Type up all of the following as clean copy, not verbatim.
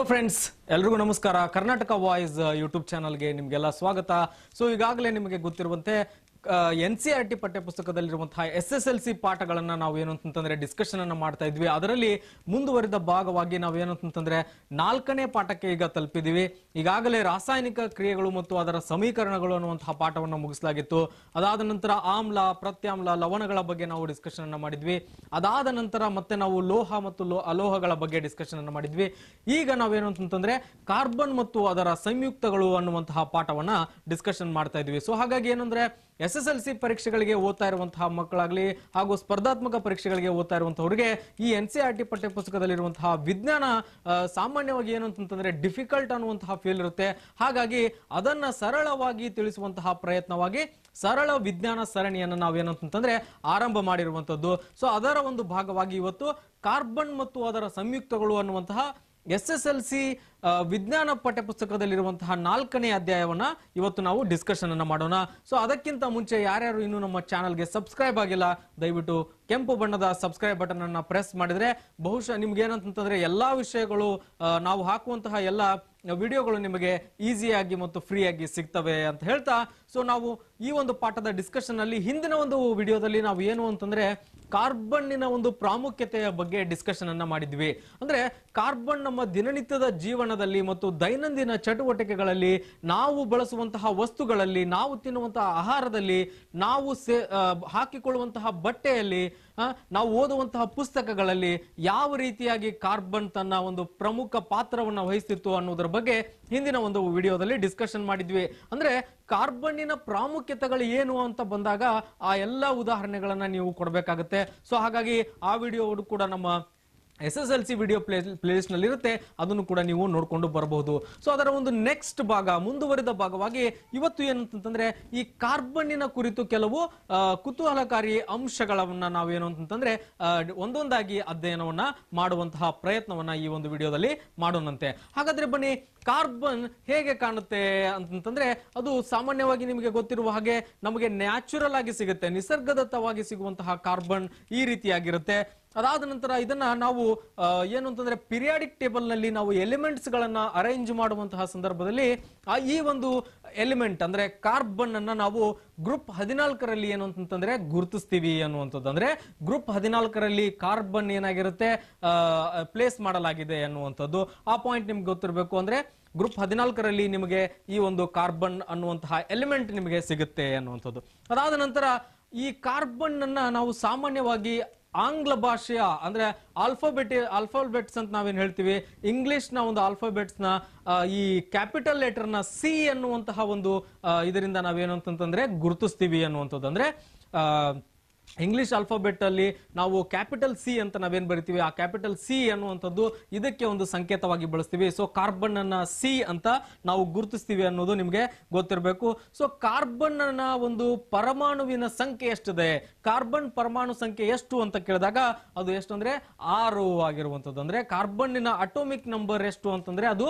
Friends ಎಲ್ಲರಿಗೂ ನಮಸ್ಕಾರ. Karnataka voice YouTube ಚಾನಲ್ಗೆ ನಿಮಗೆಲ್ಲ ಸ್ವಾಗತ. ಸೊ ಈಗಾಗಲೇ ನಿಮಗೆ ಗೊತ್ತಿರುವಂತೆ NCERT ಪಠ್ಯಪುಸ್ತಕದಲ್ಲಿರುವಂತಹ SSLC ಪಾಠಗಳನ್ನ ನಾವು ಏನು ಅಂತಂದ್ರೆ ಡಿಸ್ಕಷನ್ ಅನ್ನ ಮಾಡ್ತಾ ಇದ್ವಿ. ಅದರಲ್ಲಿ ಮುಂದುವರಿದ ಭಾಗವಾಗಿ ನಾವು ಏನು ಅಂತಂದ್ರೆ 4ನೇ ಪಾಠಕ್ಕೆ ಈಗ ತಲುಪಿದೀವಿ. ಈಗಾಗಲೇ ರಾಸಾಯನಿಕ ಕ್ರಿಯೆಗಳು ಮತ್ತು ಅದರ ಸಮೀಕರಣಗಳು ಅನ್ನುವಂತಹ ಪಾಠವನ್ನು ಮುಗಿಸಲಾಗಿತ್ತು. ಅದಾದ ನಂತರ ಆಮ್ಲ, ಪ್ರತ್ಯಾಮ್ಲ, ಲವಣಗಳ ಬಗ್ಗೆ ನಾವು ಡಿಸ್ಕಷನ್ ಅನ್ನ ಮಾಡಿದ್ವಿ. ಅದಾದ ನಂತರ ಮತ್ತೆ ನಾವು ಲೋಹ ಮತ್ತು ಅಲೋಹಗಳ ಬಗ್ಗೆ ಡಿಸ್ಕಷನ್ ಅನ್ನ ಮಾಡಿದ್ವಿ. ಈಗ ನಾವೇನು ಅಂತಂದ್ರೆ ಕಾರ್ಬನ್ ಮತ್ತು ಅದರ ಸಂಯುಕ್ತಗಳು ಅನ್ನುವಂತಹ ಪಾಠವನ್ನ ಡಿಸ್ಕಷನ್ ಮಾಡ್ತಾ ಇದ್ವಿ. ಸೊ ಹಾಗಾಗಿ ಏನಂದ್ರೆ SSLC ಪರೀಕ್ಷೆಗಳಿಗೆ ಓದ್ತಾ ಇರುವಂತಹ ಮಕ್ಕಳಾಗ್ಲಿ ಹಾಗೂ ಸ್ಪರ್ಧಾತ್ಮಕ ಪರೀಕ್ಷೆಗಳಿಗೆ ಓದ್ತಾ ಇರುವಂತವರಿಗೆ ಈ NCERT ಪಠ್ಯಪುಸ್ತಕದಲ್ಲಿರುವಂತಹ ವಿಜ್ಞಾನ ಸಾಮಾನ್ಯವಾಗಿ ಏನು ಅಂತಂದ್ರೆ ಡಿಫಿಕಲ್ಟ್ ಅನ್ನುವಂತಹ ಫೀಲ್ ಇರುತ್ತೆ. ಹಾಗಾಗಿ ಅದನ್ನ ಸರಳವಾಗಿ ತಿಳಿಸುವಂತಹ ಪ್ರಯತ್ನವಾಗಿ ಸರಳ ವಿಜ್ಞಾನ ಸರಣಿಯನ್ನು ನಾವೇನು ಅಂತಂದ್ರೆ ಆರಂಭ ಮಾಡಿರುವಂತದ್ದು. ಸೊ ಅದರ ಒಂದು ಭಾಗವಾಗಿ ಇವತ್ತು ಕಾರ್ಬನ್ ಮತ್ತು ಅದರ ಸಂಯುಕ್ತಗಳು ಅನ್ನುವಂತಹ SSLC ವಿಜ್ಞಾನ ಪಠ್ಯಪುಸ್ತಕದಲ್ಲಿರುವಂತಹ 4ನೇ ಅಧ್ಯಾಯವನ್ನ ಇವತ್ತು ನಾವು ಡಿಸ್ಕಷನ್ ಅನ್ನ ಮಾಡೋಣ. ಸೊ ಅದಕ್ಕಿಂತ ಮುಂಚೆ ಯಾರ್ಯಾರು ಇನ್ನು ನಮ್ಮ ಚಾನಲ್ಗೆ ಸಬ್ಸ್ಕ್ರೈಬ್ ಆಗಿಲ್ಲ, ದಯವಿಟ್ಟು ಕೆಂಪು ಬಣ್ಣದ ಸಬ್ಸ್ಕ್ರೈಬ್ ಬಟನ್ ಅನ್ನ ಪ್ರೆಸ್ ಮಾಡಿದ್ರೆ ಬಹುಶಃ ನಿಮ್ಗೆ ಏನಂತಂದ್ರೆ ಎಲ್ಲಾ ವಿಷಯಗಳು ನಾವು ಹಾಕುವಂತಹ ಎಲ್ಲ ವಿಡಿಯೋಗಳು ನಿಮಗೆ ಈಸಿಯಾಗಿ ಮತ್ತು ಫ್ರೀ ಆಗಿ ಸಿಗ್ತವೆ ಅಂತ ಹೇಳ್ತಾ, ಸೊ ನಾವು ಈ ಒಂದು ಪಾಠದ ಡಿಸ್ಕಷನ್ ಅಲ್ಲಿ ಹಿಂದಿನ ಒಂದು ವಿಡಿಯೋದಲ್ಲಿ ನಾವು ಏನು ಅಂತಂದ್ರೆ ಕಾರ್ಬನ್ನಿನ ಒಂದು ಪ್ರಾಮುಖ್ಯತೆಯ ಬಗ್ಗೆ ಡಿಸ್ಕಷನ್ ಅನ್ನ ಮಾಡಿದ್ವಿ. ಅಂದ್ರೆ ಕಾರ್ಬನ್ ನಮ್ಮ ದಿನನಿತ್ಯದ ಜೀವನದಲ್ಲಿ ಮತ್ತು ದೈನಂದಿನ ಚಟುವಟಿಕೆಗಳಲ್ಲಿ, ನಾವು ಬಳಸುವಂತಹ ವಸ್ತುಗಳಲ್ಲಿ, ನಾವು ತಿನ್ನುವಂತಹ ಆಹಾರದಲ್ಲಿ, ನಾವು ಹಾಕಿಕೊಳ್ಳುವಂತಹ ಬಟ್ಟೆಯಲ್ಲಿ, ನಾವು ಓದುವಂತಹ ಪುಸ್ತಕಗಳಲ್ಲಿ ಯಾವ ರೀತಿಯಾಗಿ ಕಾರ್ಬನ್ ತನ್ನ ಒಂದು ಪ್ರಮುಖ ಪಾತ್ರವನ್ನು ವಹಿಸ್ತಿತ್ತು ಅನ್ನೋದರ ಬಗ್ಗೆ ಹಿಂದಿನ ಒಂದು ವಿಡಿಯೋದಲ್ಲಿ ಡಿಸ್ಕಷನ್ ಮಾಡಿದ್ವಿ. ಅಂದ್ರೆ ಕಾರ್ಬನ್ನಿನ ಪ್ರಾಮುಖ್ಯತೆಗಳು ಏನು ಅಂತ ಬಂದಾಗ ಆ ಎಲ್ಲ ಉದಾಹರಣೆಗಳನ್ನ ನೀವು ಕೊಡಬೇಕಾಗುತ್ತೆ. ಸೊ ಹಾಗಾಗಿ ಆ ವಿಡಿಯೋ ಕೂಡ ನಮ್ಮ SSLC ವಿಡಿಯೋ ಪ್ಲೇಲಿಸ್ಟ್ ನಲ್ಲಿ ಇರುತ್ತೆ, ಅದನ್ನು ಕೂಡ ನೀವು ನೋಡ್ಕೊಂಡು ಬರಬಹುದು. ಸೊ ಅದರ ಒಂದು ನೆಕ್ಸ್ಟ್ ಭಾಗ, ಮುಂದುವರಿದ ಭಾಗವಾಗಿ ಇವತ್ತು ಏನಂತಂದ್ರೆ ಈ ಕಾರ್ಬನ್ನಿನ ಕುರಿತು ಕೆಲವು ಕುತೂಹಲಕಾರಿ ಅಂಶಗಳನ್ನ ನಾವೇನು ಅಂತಂದ್ರೆ ಒಂದೊಂದಾಗಿ ಅಧ್ಯಯನವನ್ನ ಮಾಡುವಂತಹ ಪ್ರಯತ್ನವನ್ನ ಈ ಒಂದು ವಿಡಿಯೋದಲ್ಲಿ ಮಾಡೋಣಂತೆ. ಹಾಗಾದ್ರೆ ಬನ್ನಿ, ಕಾರ್ಬನ್ ಹೇಗೆ ಕಾಣುತ್ತೆ ಅಂತಂದ್ರೆ ಅದು ಸಾಮಾನ್ಯವಾಗಿ ನಿಮಗೆ ಗೊತ್ತಿರುವ ಹಾಗೆ ನಮಗೆ ನ್ಯಾಚುರಲ್ ಆಗಿ ಸಿಗುತ್ತೆ, ನಿಸರ್ಗದತ್ತವಾಗಿ ಸಿಗುವಂತಹ ಕಾರ್ಬನ್ ಈ ರೀತಿಯಾಗಿರುತ್ತೆ. ಅದಾದ ನಂತರ ಇದನ್ನ ನಾವು ಏನು ಅಂತಂದ್ರೆ ಪಿರಿಯಾಡಿಕ್ ಟೇಬಲ್ ನಲ್ಲಿ ನಾವು ಎಲಿಮೆಂಟ್ಸ್ ಗಳನ್ನ ಅರೇಂಜ್ ಮಾಡುವಂತಹ ಸಂದರ್ಭದಲ್ಲಿ ಈ ಒಂದು ಎಲಿಮೆಂಟ್ ಅಂದ್ರೆ ಕಾರ್ಬನ್ ಅನ್ನ ನಾವು ಗ್ರೂಪ್ 14ರಲ್ಲಿ ಏನು ಅಂತಂದ್ರೆ ಗುರುತಿಸ್ತೀವಿ ಅನ್ನುವಂಥದ್ದು. ಅಂದ್ರೆ ಗ್ರೂಪ್ 14ರಲ್ಲಿ ಕಾರ್ಬನ್ ಏನಾಗಿರುತ್ತೆ ಪ್ಲೇಸ್ ಮಾಡಲಾಗಿದೆ ಅನ್ನುವಂಥದ್ದು. ಆ ಪಾಯಿಂಟ್ ನಿಮ್ಗೆ ಗೊತ್ತಿರಬೇಕು. ಅಂದ್ರೆ ಗ್ರೂಪ್ 14ರಲ್ಲಿ ನಿಮಗೆ ಈ ಒಂದು ಕಾರ್ಬನ್ ಅನ್ನುವಂತಹ ಎಲಿಮೆಂಟ್ ನಿಮಗೆ ಸಿಗುತ್ತೆ ಅನ್ನುವಂಥದ್ದು. ಅದಾದ ನಂತರ ಈ ಕಾರ್ಬನ್ ಅನ್ನ ನಾವು ಸಾಮಾನ್ಯವಾಗಿ ಆಂಗ್ಲ ಭಾಷೆಯ ಅಂದ್ರೆ ಆಲ್ಫಾಬೆಟ್ಸ್ ಅಂತ ನಾವೇನ್ ಹೇಳ್ತೀವಿ, ಇಂಗ್ಲಿಷ್ ನ ಒಂದು ಆಲ್ಫಾಬೆಟ್ಸ್ ನ ಈ ಕ್ಯಾಪಿಟಲ್ ಲೆಟರ್ ನ C ಅನ್ನುವಂತಹ ಒಂದು ಇದರಿಂದ ನಾವೇನು ಅಂತಂದ್ರೆ ಗುರುತಿಸ್ತೀವಿ ಅನ್ನುವಂಥದ್ದು. ಅಂದ್ರೆ ಇಂಗ್ಲಿಷ್ ಆಲ್ಫಾಬೆಟ್ ಅಲ್ಲಿ ನಾವು ಕ್ಯಾಪಿಟಲ್ C ಅಂತ ನಾವೇನ್ ಬರಿತೀವಿ, ಆ ಕ್ಯಾಪಿಟಲ್ C ಅನ್ನುವಂಥದ್ದು ಇದಕ್ಕೆ ಒಂದು ಸಂಕೇತವಾಗಿ ಬಳಸ್ತೀವಿ. ಸೊ ಕಾರ್ಬನ್ ಅನ್ನ C ಅಂತ ನಾವು ಗುರುತಿಸ್ತೀವಿ ಅನ್ನೋದು ನಿಮ್ಗೆ ಗೊತ್ತಿರಬೇಕು. ಸೊ ಕಾರ್ಬನ್ ನ ಒಂದು ಪರಮಾಣುವಿನ ಸಂಖ್ಯೆ ಎಷ್ಟಿದೆ, ಕಾರ್ಬನ್ ಪರಮಾಣು ಸಂಖ್ಯೆ ಎಷ್ಟು ಅಂತ ಕೇಳಿದಾಗ ಅದು ಎಷ್ಟು ಅಂದ್ರೆ 6 ಆಗಿರುವಂತದ್ದು. ಅಂದ್ರೆ ಕಾರ್ಬನ್ನಿನ ಅಟೋಮಿಕ್ ನಂಬರ್ ಎಷ್ಟು ಅಂತಂದ್ರೆ ಅದು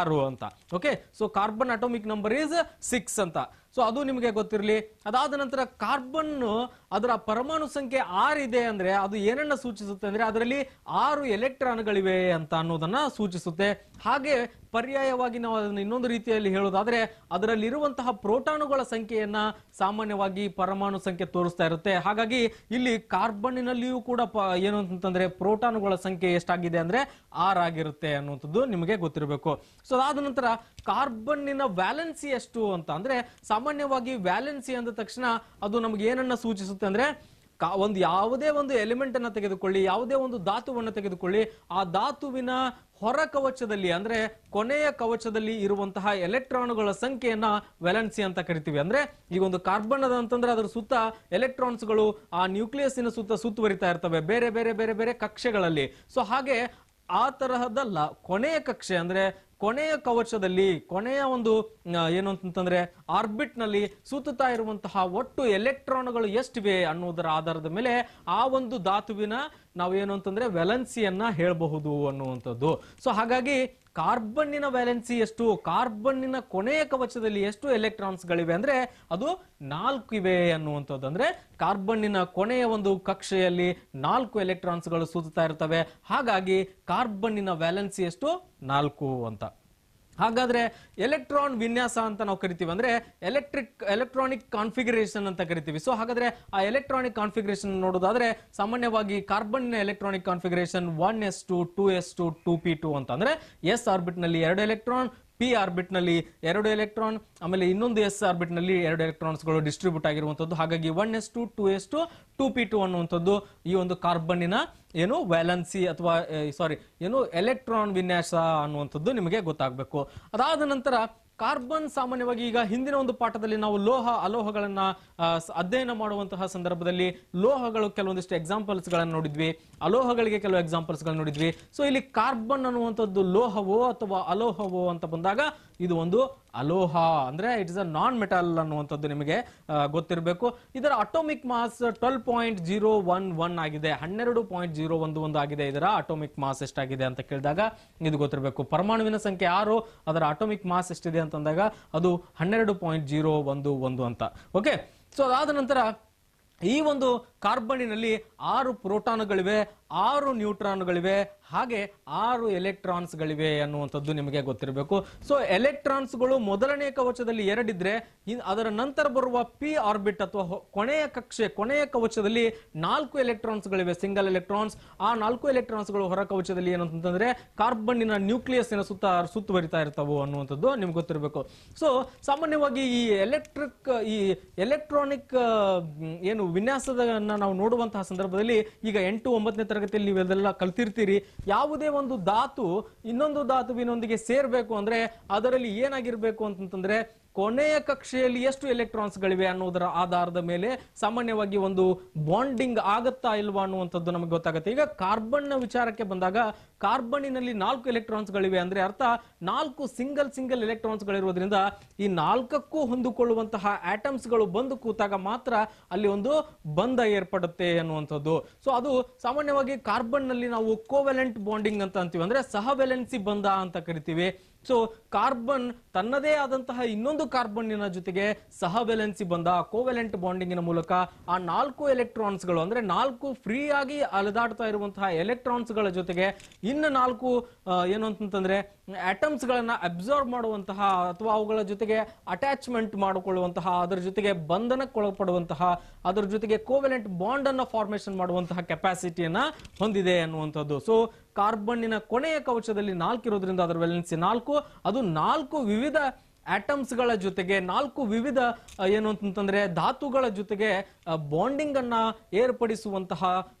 6 ಅಂತ. Okay, so carbon atomic number is 6 ಅಂತ. ಸೊ ಅದು ನಿಮಗೆ ಗೊತ್ತಿರಲಿ. ಅದಾದ ನಂತರ ಕಾರ್ಬನ್ ಅದರ ಪರಮಾಣು ಸಂಖ್ಯೆ 6 ಇದೆ ಅಂದ್ರೆ ಅದು ಏನನ್ನ ಸೂಚಿಸುತ್ತೆ ಅಂದ್ರೆ ಅದರಲ್ಲಿ 6 ಎಲೆಕ್ಟ್ರಾನ್ಗಳಿವೆ ಅಂತ ಅನ್ನೋದನ್ನ ಸೂಚಿಸುತ್ತೆ. ಹಾಗೆ ಪರ್ಯಾಯವಾಗಿ ನಾವು ಅದನ್ನು ಇನ್ನೊಂದು ರೀತಿಯಲ್ಲಿ ಹೇಳೋದಾದ್ರೆ ಅದರಲ್ಲಿರುವಂತಹ ಪ್ರೋಟಾನುಗಳ ಸಂಖ್ಯೆಯನ್ನ ಸಾಮಾನ್ಯವಾಗಿ ಪರಮಾಣು ಸಂಖ್ಯೆ ತೋರಿಸ್ತಾ ಇರುತ್ತೆ. ಹಾಗಾಗಿ ಇಲ್ಲಿ ಕಾರ್ಬನ್ನಿನಲ್ಲಿಯೂ ಕೂಡ ಏನು ಅಂತಂದ್ರೆ ಪ್ರೋಟಾನುಗಳ ಸಂಖ್ಯೆ ಎಷ್ಟಾಗಿದೆ ಅಂದ್ರೆ 6 ಆಗಿರುತ್ತೆ ಅನ್ನುವಂಥದ್ದು ನಿಮಗೆ ಗೊತ್ತಿರಬೇಕು. ಸೊ ಅದಾದ ನಂತರ ಕಾರ್ಬನ್ನಿನ ವ್ಯಾಲೆನ್ಸಿ ಎಷ್ಟು ಅಂತ ಅಂದ್ರೆ ಸಾಮಾನ್ಯವಾಗಿ ವ್ಯಾಲೆನ್ಸಿ ಅಂದ ತಕ್ಷಣ ಅದು ನಮ್ಗೆ ಏನನ್ನ ಸೂಚಿಸುತ್ತೆ ಅಂದ್ರೆ ಒಂದು ಯಾವುದೇ ಒಂದು ಎಲಿಮೆಂಟ್ ಅನ್ನ ತೆಗೆದುಕೊಳ್ಳಿ, ಯಾವುದೇ ಒಂದು ಧಾತುವನ್ನು ತೆಗೆದುಕೊಳ್ಳಿ, ಆ ಧಾತುವಿನ ಹೊರ ಕವಚದಲ್ಲಿ ಅಂದ್ರೆ ಕೊನೆಯ ಕವಚದಲ್ಲಿ ಇರುವಂತಹ ಎಲೆಕ್ಟ್ರಾನ್ಗಳ ಸಂಖ್ಯೆಯನ್ನ ವ್ಯಾಲೆನ್ಸಿ ಅಂತ ಕರಿತೀವಿ. ಅಂದ್ರೆ ಈಗ ಒಂದು ಕಾರ್ಬನ್ ಅದ ಅಂತಂದ್ರೆ ಅದರ ಸುತ್ತ ಎಲೆಕ್ಟ್ರಾನ್ಸ್ಗಳು ಆ ನ್ಯೂಕ್ಲಿಯಸ್ಸಿನ ಸುತ್ತ ಸುತ್ತುವರಿತಾ ಇರ್ತವೆ ಬೇರೆ ಬೇರೆ ಬೇರೆ ಬೇರೆ ಕಕ್ಷೆಗಳಲ್ಲಿ. ಸೊ ಹಾಗೆ ಆ ತರಹದಲ್ಲ, ಕೊನೆಯ ಕಕ್ಷೆ ಅಂದ್ರೆ ಕೊನೆಯ ಕವಚದಲ್ಲಿ, ಕೊನೆಯ ಒಂದು ಏನು ಅಂತಂದ್ರೆ ಆರ್ಬಿಟ್ ನಲ್ಲಿ ಸುತ್ತುತ್ತಾ ಇರುವಂತಹ ಒಟ್ಟು ಎಲೆಕ್ಟ್ರಾನ್ಗಳು ಎಷ್ಟಿವೆ ಅನ್ನೋದರ ಆಧಾರದ ಮೇಲೆ ಆ ಒಂದು ಧಾತುವಿನ ನಾವೇನು ಅಂತಂದ್ರೆ ವ್ಯಾಲೆನ್ಸಿಯನ್ನ ಹೇಳಬಹುದು ಅನ್ನುವಂಥದ್ದು. ಸೊ ಹಾಗಾಗಿ ಕಾರ್ಬನ್ನಿನ ವ್ಯಾಲೆನ್ಸಿ ಎಷ್ಟು, ಕಾರ್ಬನ್ನಿನ ಕೊನೆಯ ಕವಚದಲ್ಲಿ ಎಷ್ಟು ಎಲೆಕ್ಟ್ರಾನ್ಸ್ ಗಳಿವೆ ಅಂದ್ರೆ ಅದು 4 ಇವೆ ಅನ್ನುವಂಥದ್ದು. ಅಂದ್ರೆ ಕಾರ್ಬನ್ನಿನ ಕೊನೆಯ ಒಂದು ಕಕ್ಷೆಯಲ್ಲಿ 4 ಎಲೆಕ್ಟ್ರಾನ್ಸ್ ಗಳು ಸುತ್ತಾ ಇರ್ತವೆ. ಹಾಗಾಗಿ ಕಾರ್ಬನ್ನಿನ ವ್ಯಾಲೆನ್ಸಿ ಎಷ್ಟು, 4 ಅಂತ. ಹಾಗಾದ್ರೆ ಎಲೆಕ್ಟ್ರಾನ್ ವಿನ್ಯಾಸ ಅಂತ ನಾವು ಕರಿತೀವಿ, ಅಂದ್ರೆ ಎಲೆಕ್ಟ್ರಾನಿಕ್ ಕಾನ್ಫಿಗರೇಷನ್ ಅಂತ ಕರಿತೀವಿ. ಸೊ ಹಾಗಾದ್ರೆ ಆ ಎಲೆಕ್ಟ್ರಾನಿಕ್ ಕಾನ್ಫಿಗರೇಷನ್ ನೋಡೋದಾದ್ರೆ ಸಾಮಾನ್ಯವಾಗಿ carbon configuration 1s2 2s2 2p2 ಅಂತ. ಅಂದ್ರೆ s ಆರ್ಬಿಟ್ ನಲ್ಲಿ 2 ಎಲೆಕ್ಟ್ರಾನ್, p ಆರ್ಬಿಟ್ ನಲ್ಲಿ 2 ಎಲೆಕ್ಟ್ರಾನ್, ಆಮೇಲೆ ಇನ್ನೊಂದು s ಆರ್ಬಿಟ್ ನಲ್ಲಿ 2 ಎಲೆಕ್ಟ್ರಾನ್ಸ್ ಗಳು ಡಿಸ್ಟ್ರಿಬ್ಯೂಟ್ ಆಗಿರುವಂತದ್ದು. ಹಾಗಾಗಿ 1s2 2s2 2p2 ಅನ್ನುವಂಥದ್ದು ಈ ಒಂದು ಕಾರ್ಬನ್ನಿನ ಏನು ವ್ಯಾಲೆನ್ಸಿ ಅಥವಾ ಏನು ಎಲೆಕ್ಟ್ರಾನ್ ವಿನ್ಯಾಸ ಅನ್ನುವಂಥದ್ದು ನಿಮಗೆ ಗೊತ್ತಾಗಬೇಕು. ಅದಾದ ನಂತರ ಕಾರ್ಬನ್ ಸಾಮಾನ್ಯವಾಗಿ ಈಗ ಹಿಂದಿನ ಒಂದು ಪಾಠದಲ್ಲಿ ನಾವು ಅಲೋಹಗಳನ್ನ ಅಧ್ಯಯನ ಮಾಡುವಂತಹ ಸಂದರ್ಭದಲ್ಲಿ ಲೋಹಗಳು ಕೆಲವೊಂದಿಷ್ಟು ಎಕ್ಸಾಂಪಲ್ಸ್ ಗಳನ್ನು ನೋಡಿದ್ವಿ, ಅಲೋಹಗಳಿಗೆ ಕೆಲವು ಎಕ್ಸಾಂಪಲ್ಸ್ ಗಳನ್ನು ನೋಡಿದ್ವಿ. ಸೊ ಇಲ್ಲಿ ಕಾರ್ಬನ್ ಅನ್ನುವಂಥದ್ದು ಲೋಹವೋ ಅಥವಾ ಅಲೋಹವೋ ಅಂತ ಬಂದಾಗ ಇದು ಒಂದು ಅಲೋಹ, ಅಂದ್ರೆ it is a non metal ಅನ್ನುವಂಥದ್ದು ನಿಮಗೆ ಗೊತ್ತಿರಬೇಕು. ಇದರ ಅಟೋಮಿಕ್ ಮಾಸ್ 12.011 ಆಗಿದೆ, 12.011 ಆಗಿದೆ. ಇದರ ಅಟೋಮಿಕ್ ಮಾಸ್ ಎಷ್ಟಾಗಿದೆ ಅಂತ ಕೇಳಿದಾಗ ಇದು ಗೊತ್ತಿರಬೇಕು. ಪರಮಾಣುವಿನ ಸಂಖ್ಯೆ 6, ಅದರ ಅಟೋಮಿಕ್ ಮಾಸ್ ಎಷ್ಟಿದೆ ಅಂತಂದಾಗ ಅದು 12.011 ಅಂತ. ಓಕೆ, ಸೊ ಅದಾದ ನಂತರ ಈ ಒಂದು ಕಾರ್ಬನ್ನಿನಲ್ಲಿ 6 ಪ್ರೋಟಾನ್ಗಳಿವೆ, 6 ನ್ಯೂಟ್ರಾನ್ಗಳಿವೆ, ಹಾಗೆ 6 ಎಲೆಕ್ಟ್ರಾನ್ಸ್ಗಳಿವೆ ಅನ್ನುವಂಥದ್ದು ನಿಮಗೆ ಗೊತ್ತಿರಬೇಕು. ಸೊ ಎಲೆಕ್ಟ್ರಾನ್ಸ್ಗಳು ಮೊದಲನೇ ಕವಚದಲ್ಲಿ 2 ಇದ್ರೆ ಅದರ ನಂತರ ಬರುವ ಪಿ ಆರ್ಬಿಟ್ ಅಥವಾ ಕೊನೆಯ ಕವಚದಲ್ಲಿ 4 ಎಲೆಕ್ಟ್ರಾನ್ಸ್ಗಳಿವೆ, ಸಿಂಗಲ್ ಎಲೆಕ್ಟ್ರಾನ್ಸ್. ಆ 4 ಎಲೆಕ್ಟ್ರಾನ್ಸ್ಗಳು ಹೊರ ಕವಚದಲ್ಲಿ ಏನಂತಂದ್ರೆ ಕಾರ್ಬನ್ನಿನ ನ್ಯೂಕ್ಲಿಯಸ್ ಸುತ್ತುವರಿತಾ ಇರ್ತಾವು ಅನ್ನುವಂಥದ್ದು ನಿಮ್ಗೆ ಗೊತ್ತಿರಬೇಕು. ಸೊ ಸಾಮಾನ್ಯವಾಗಿ ಈ ಎಲೆಕ್ಟ್ರಾನಿಕ್ ಏನು ವಿನ್ಯಾಸದನ್ನ ನಾವು ನೋಡುವಂತಹ ಸಂದರ್ಭದಲ್ಲಿ ಈಗ 8, 9ನೇ ತರಗತಿಯಲ್ಲಿ ನೀವೆಲ್ಲ ಕಲ್ತಿರ್ತೀರಿ. ಯಾವುದೇ ಒಂದು ಧಾತು ಇನ್ನೊಂದು ಧಾತುವಿನೊಂದಿಗೆ ಸೇರ್ಬೇಕು ಅಂದ್ರೆ ಅದರಲ್ಲಿ ಏನಾಗಿರ್ಬೇಕು ಅಂತಂದ್ರೆ ಕೊನೆಯ ಕಕ್ಷೆಯಲ್ಲಿ ಎಷ್ಟು ಎಲೆಕ್ಟ್ರಾನ್ಸ್ ಗಳಿವೆ ಅನ್ನೋದರ ಆಧಾರದ ಮೇಲೆ ಸಾಮಾನ್ಯವಾಗಿ ಒಂದು ಬಾಂಡಿಂಗ್ ಆಗತ್ತಾ ಇಲ್ವಾ ಅನ್ನುವಂಥದ್ದು ನಮಗೆ ಗೊತ್ತಾಗುತ್ತೆ. ಈಗ ಕಾರ್ಬನ್ ನ ವಿಚಾರಕ್ಕೆ ಬಂದಾಗ ಕಾರ್ಬನ್ನಿನಲ್ಲಿ 4 ಎಲೆಕ್ಟ್ರಾನ್ಸ್ ಗಳಿವೆ ಅಂದ್ರೆ ಅರ್ಥ 4 ಸಿಂಗಲ್ ಎಲೆಕ್ಟ್ರಾನ್ಸ್ ಗಳಿರೋದ್ರಿಂದ ಈ 4ಕ್ಕೂ ಹೊಂದಿಕೊಳ್ಳುವಂತಹ ಆಟಮ್ಸ್ ಗಳು ಬಂದು ಕೂತಾಗ ಮಾತ್ರ ಅಲ್ಲಿ ಒಂದು ಬಂಧ ಏರ್ಪಡುತ್ತೆ ಅನ್ನುವಂಥದ್ದು. ಸೊ ಅದು ಸಾಮಾನ್ಯವಾಗಿ ಕಾರ್ಬನ್ ನಲ್ಲಿ ನಾವು ಕೋವೆಲೆಂಟ್ ಬಾಂಡಿಂಗ್ ಅಂತ ಅಂತೀವಿ, ಅಂದ್ರೆ ಸಹವೆಲೆನ್ಸಿ ಬಂಧ ಅಂತ ಕರಿತೀವಿ. ಸೊ ಕಾರ್ಬನ್ ತನ್ನದೇ ಆದಂತಹ ಇನ್ನೊಂದು ಕಾರ್ಬನ್ನಿನ ಜೊತೆಗೆ ಸಹವೆಲೆನ್ಸಿ ಬಂಧ ಕೋವೆಲೆಂಟ್ ಬಾಂಡಿಂಗಿನ ಮೂಲಕ ಆ 4 ಎಲೆಕ್ಟ್ರಾನ್ಸ್ ಗಳು ಅಂದ್ರೆ 4 ಫ್ರೀ ಆಗಿ ಅಲೆದಾಡ್ತಾ ಇರುವಂತಹ ಎಲೆಕ್ಟ್ರಾನ್ಸ್ ಗಳ ಜೊತೆಗೆ ಇನ್ನು 4 ಏನು ಅಂತಂದ್ರೆ ಆಟಮ್ಸ್ ಗಳನ್ನ ಅಬ್ಸಾರ್ಬ್ ಮಾಡುವಂತಹ ಅಥವಾ ಅವುಗಳ ಜೊತೆಗೆ ಅಟ್ಯಾಚ್ಮೆಂಟ್ ಮಾಡಿಕೊಳ್ಳುವಂತಹ, ಅದರ ಜೊತೆಗೆ ಬಂಧನಕ್ಕೊಳಪಡುವಂತಹ, ಅದರ ಜೊತೆಗೆ ಕೋವೆಲೆಂಟ್ ಬಾಂಡ್ ಅನ್ನ ಫಾರ್ಮೇಶನ್ ಮಾಡುವಂತಹ ಕೆಪಾಸಿಟಿಯನ್ನ ಹೊಂದಿದೆ ಅನ್ನುವಂಥದ್ದು. ಸೊ ಕಾರ್ಬನ್ನಿನ ಕೊನೆಯ ಕವಚದಲ್ಲಿ 4 ಇರೋದ್ರಿಂದ ಅದರ ವ್ಯಾಲೆನ್ಸಿ 4. ಅದು 4 ವಿವಿಧ ಆಟಮ್ಸ್ ಗಳ ಜೊತೆಗೆ 4 ವಿವಿಧ ಏನು ಅಂತಂದ್ರೆ ಧಾತುಗಳ ಜೊತೆಗೆ ಬಾಂಡಿಂಗ್ ಅನ್ನ ಏರ್ಪಡಿಸುವಂತಹ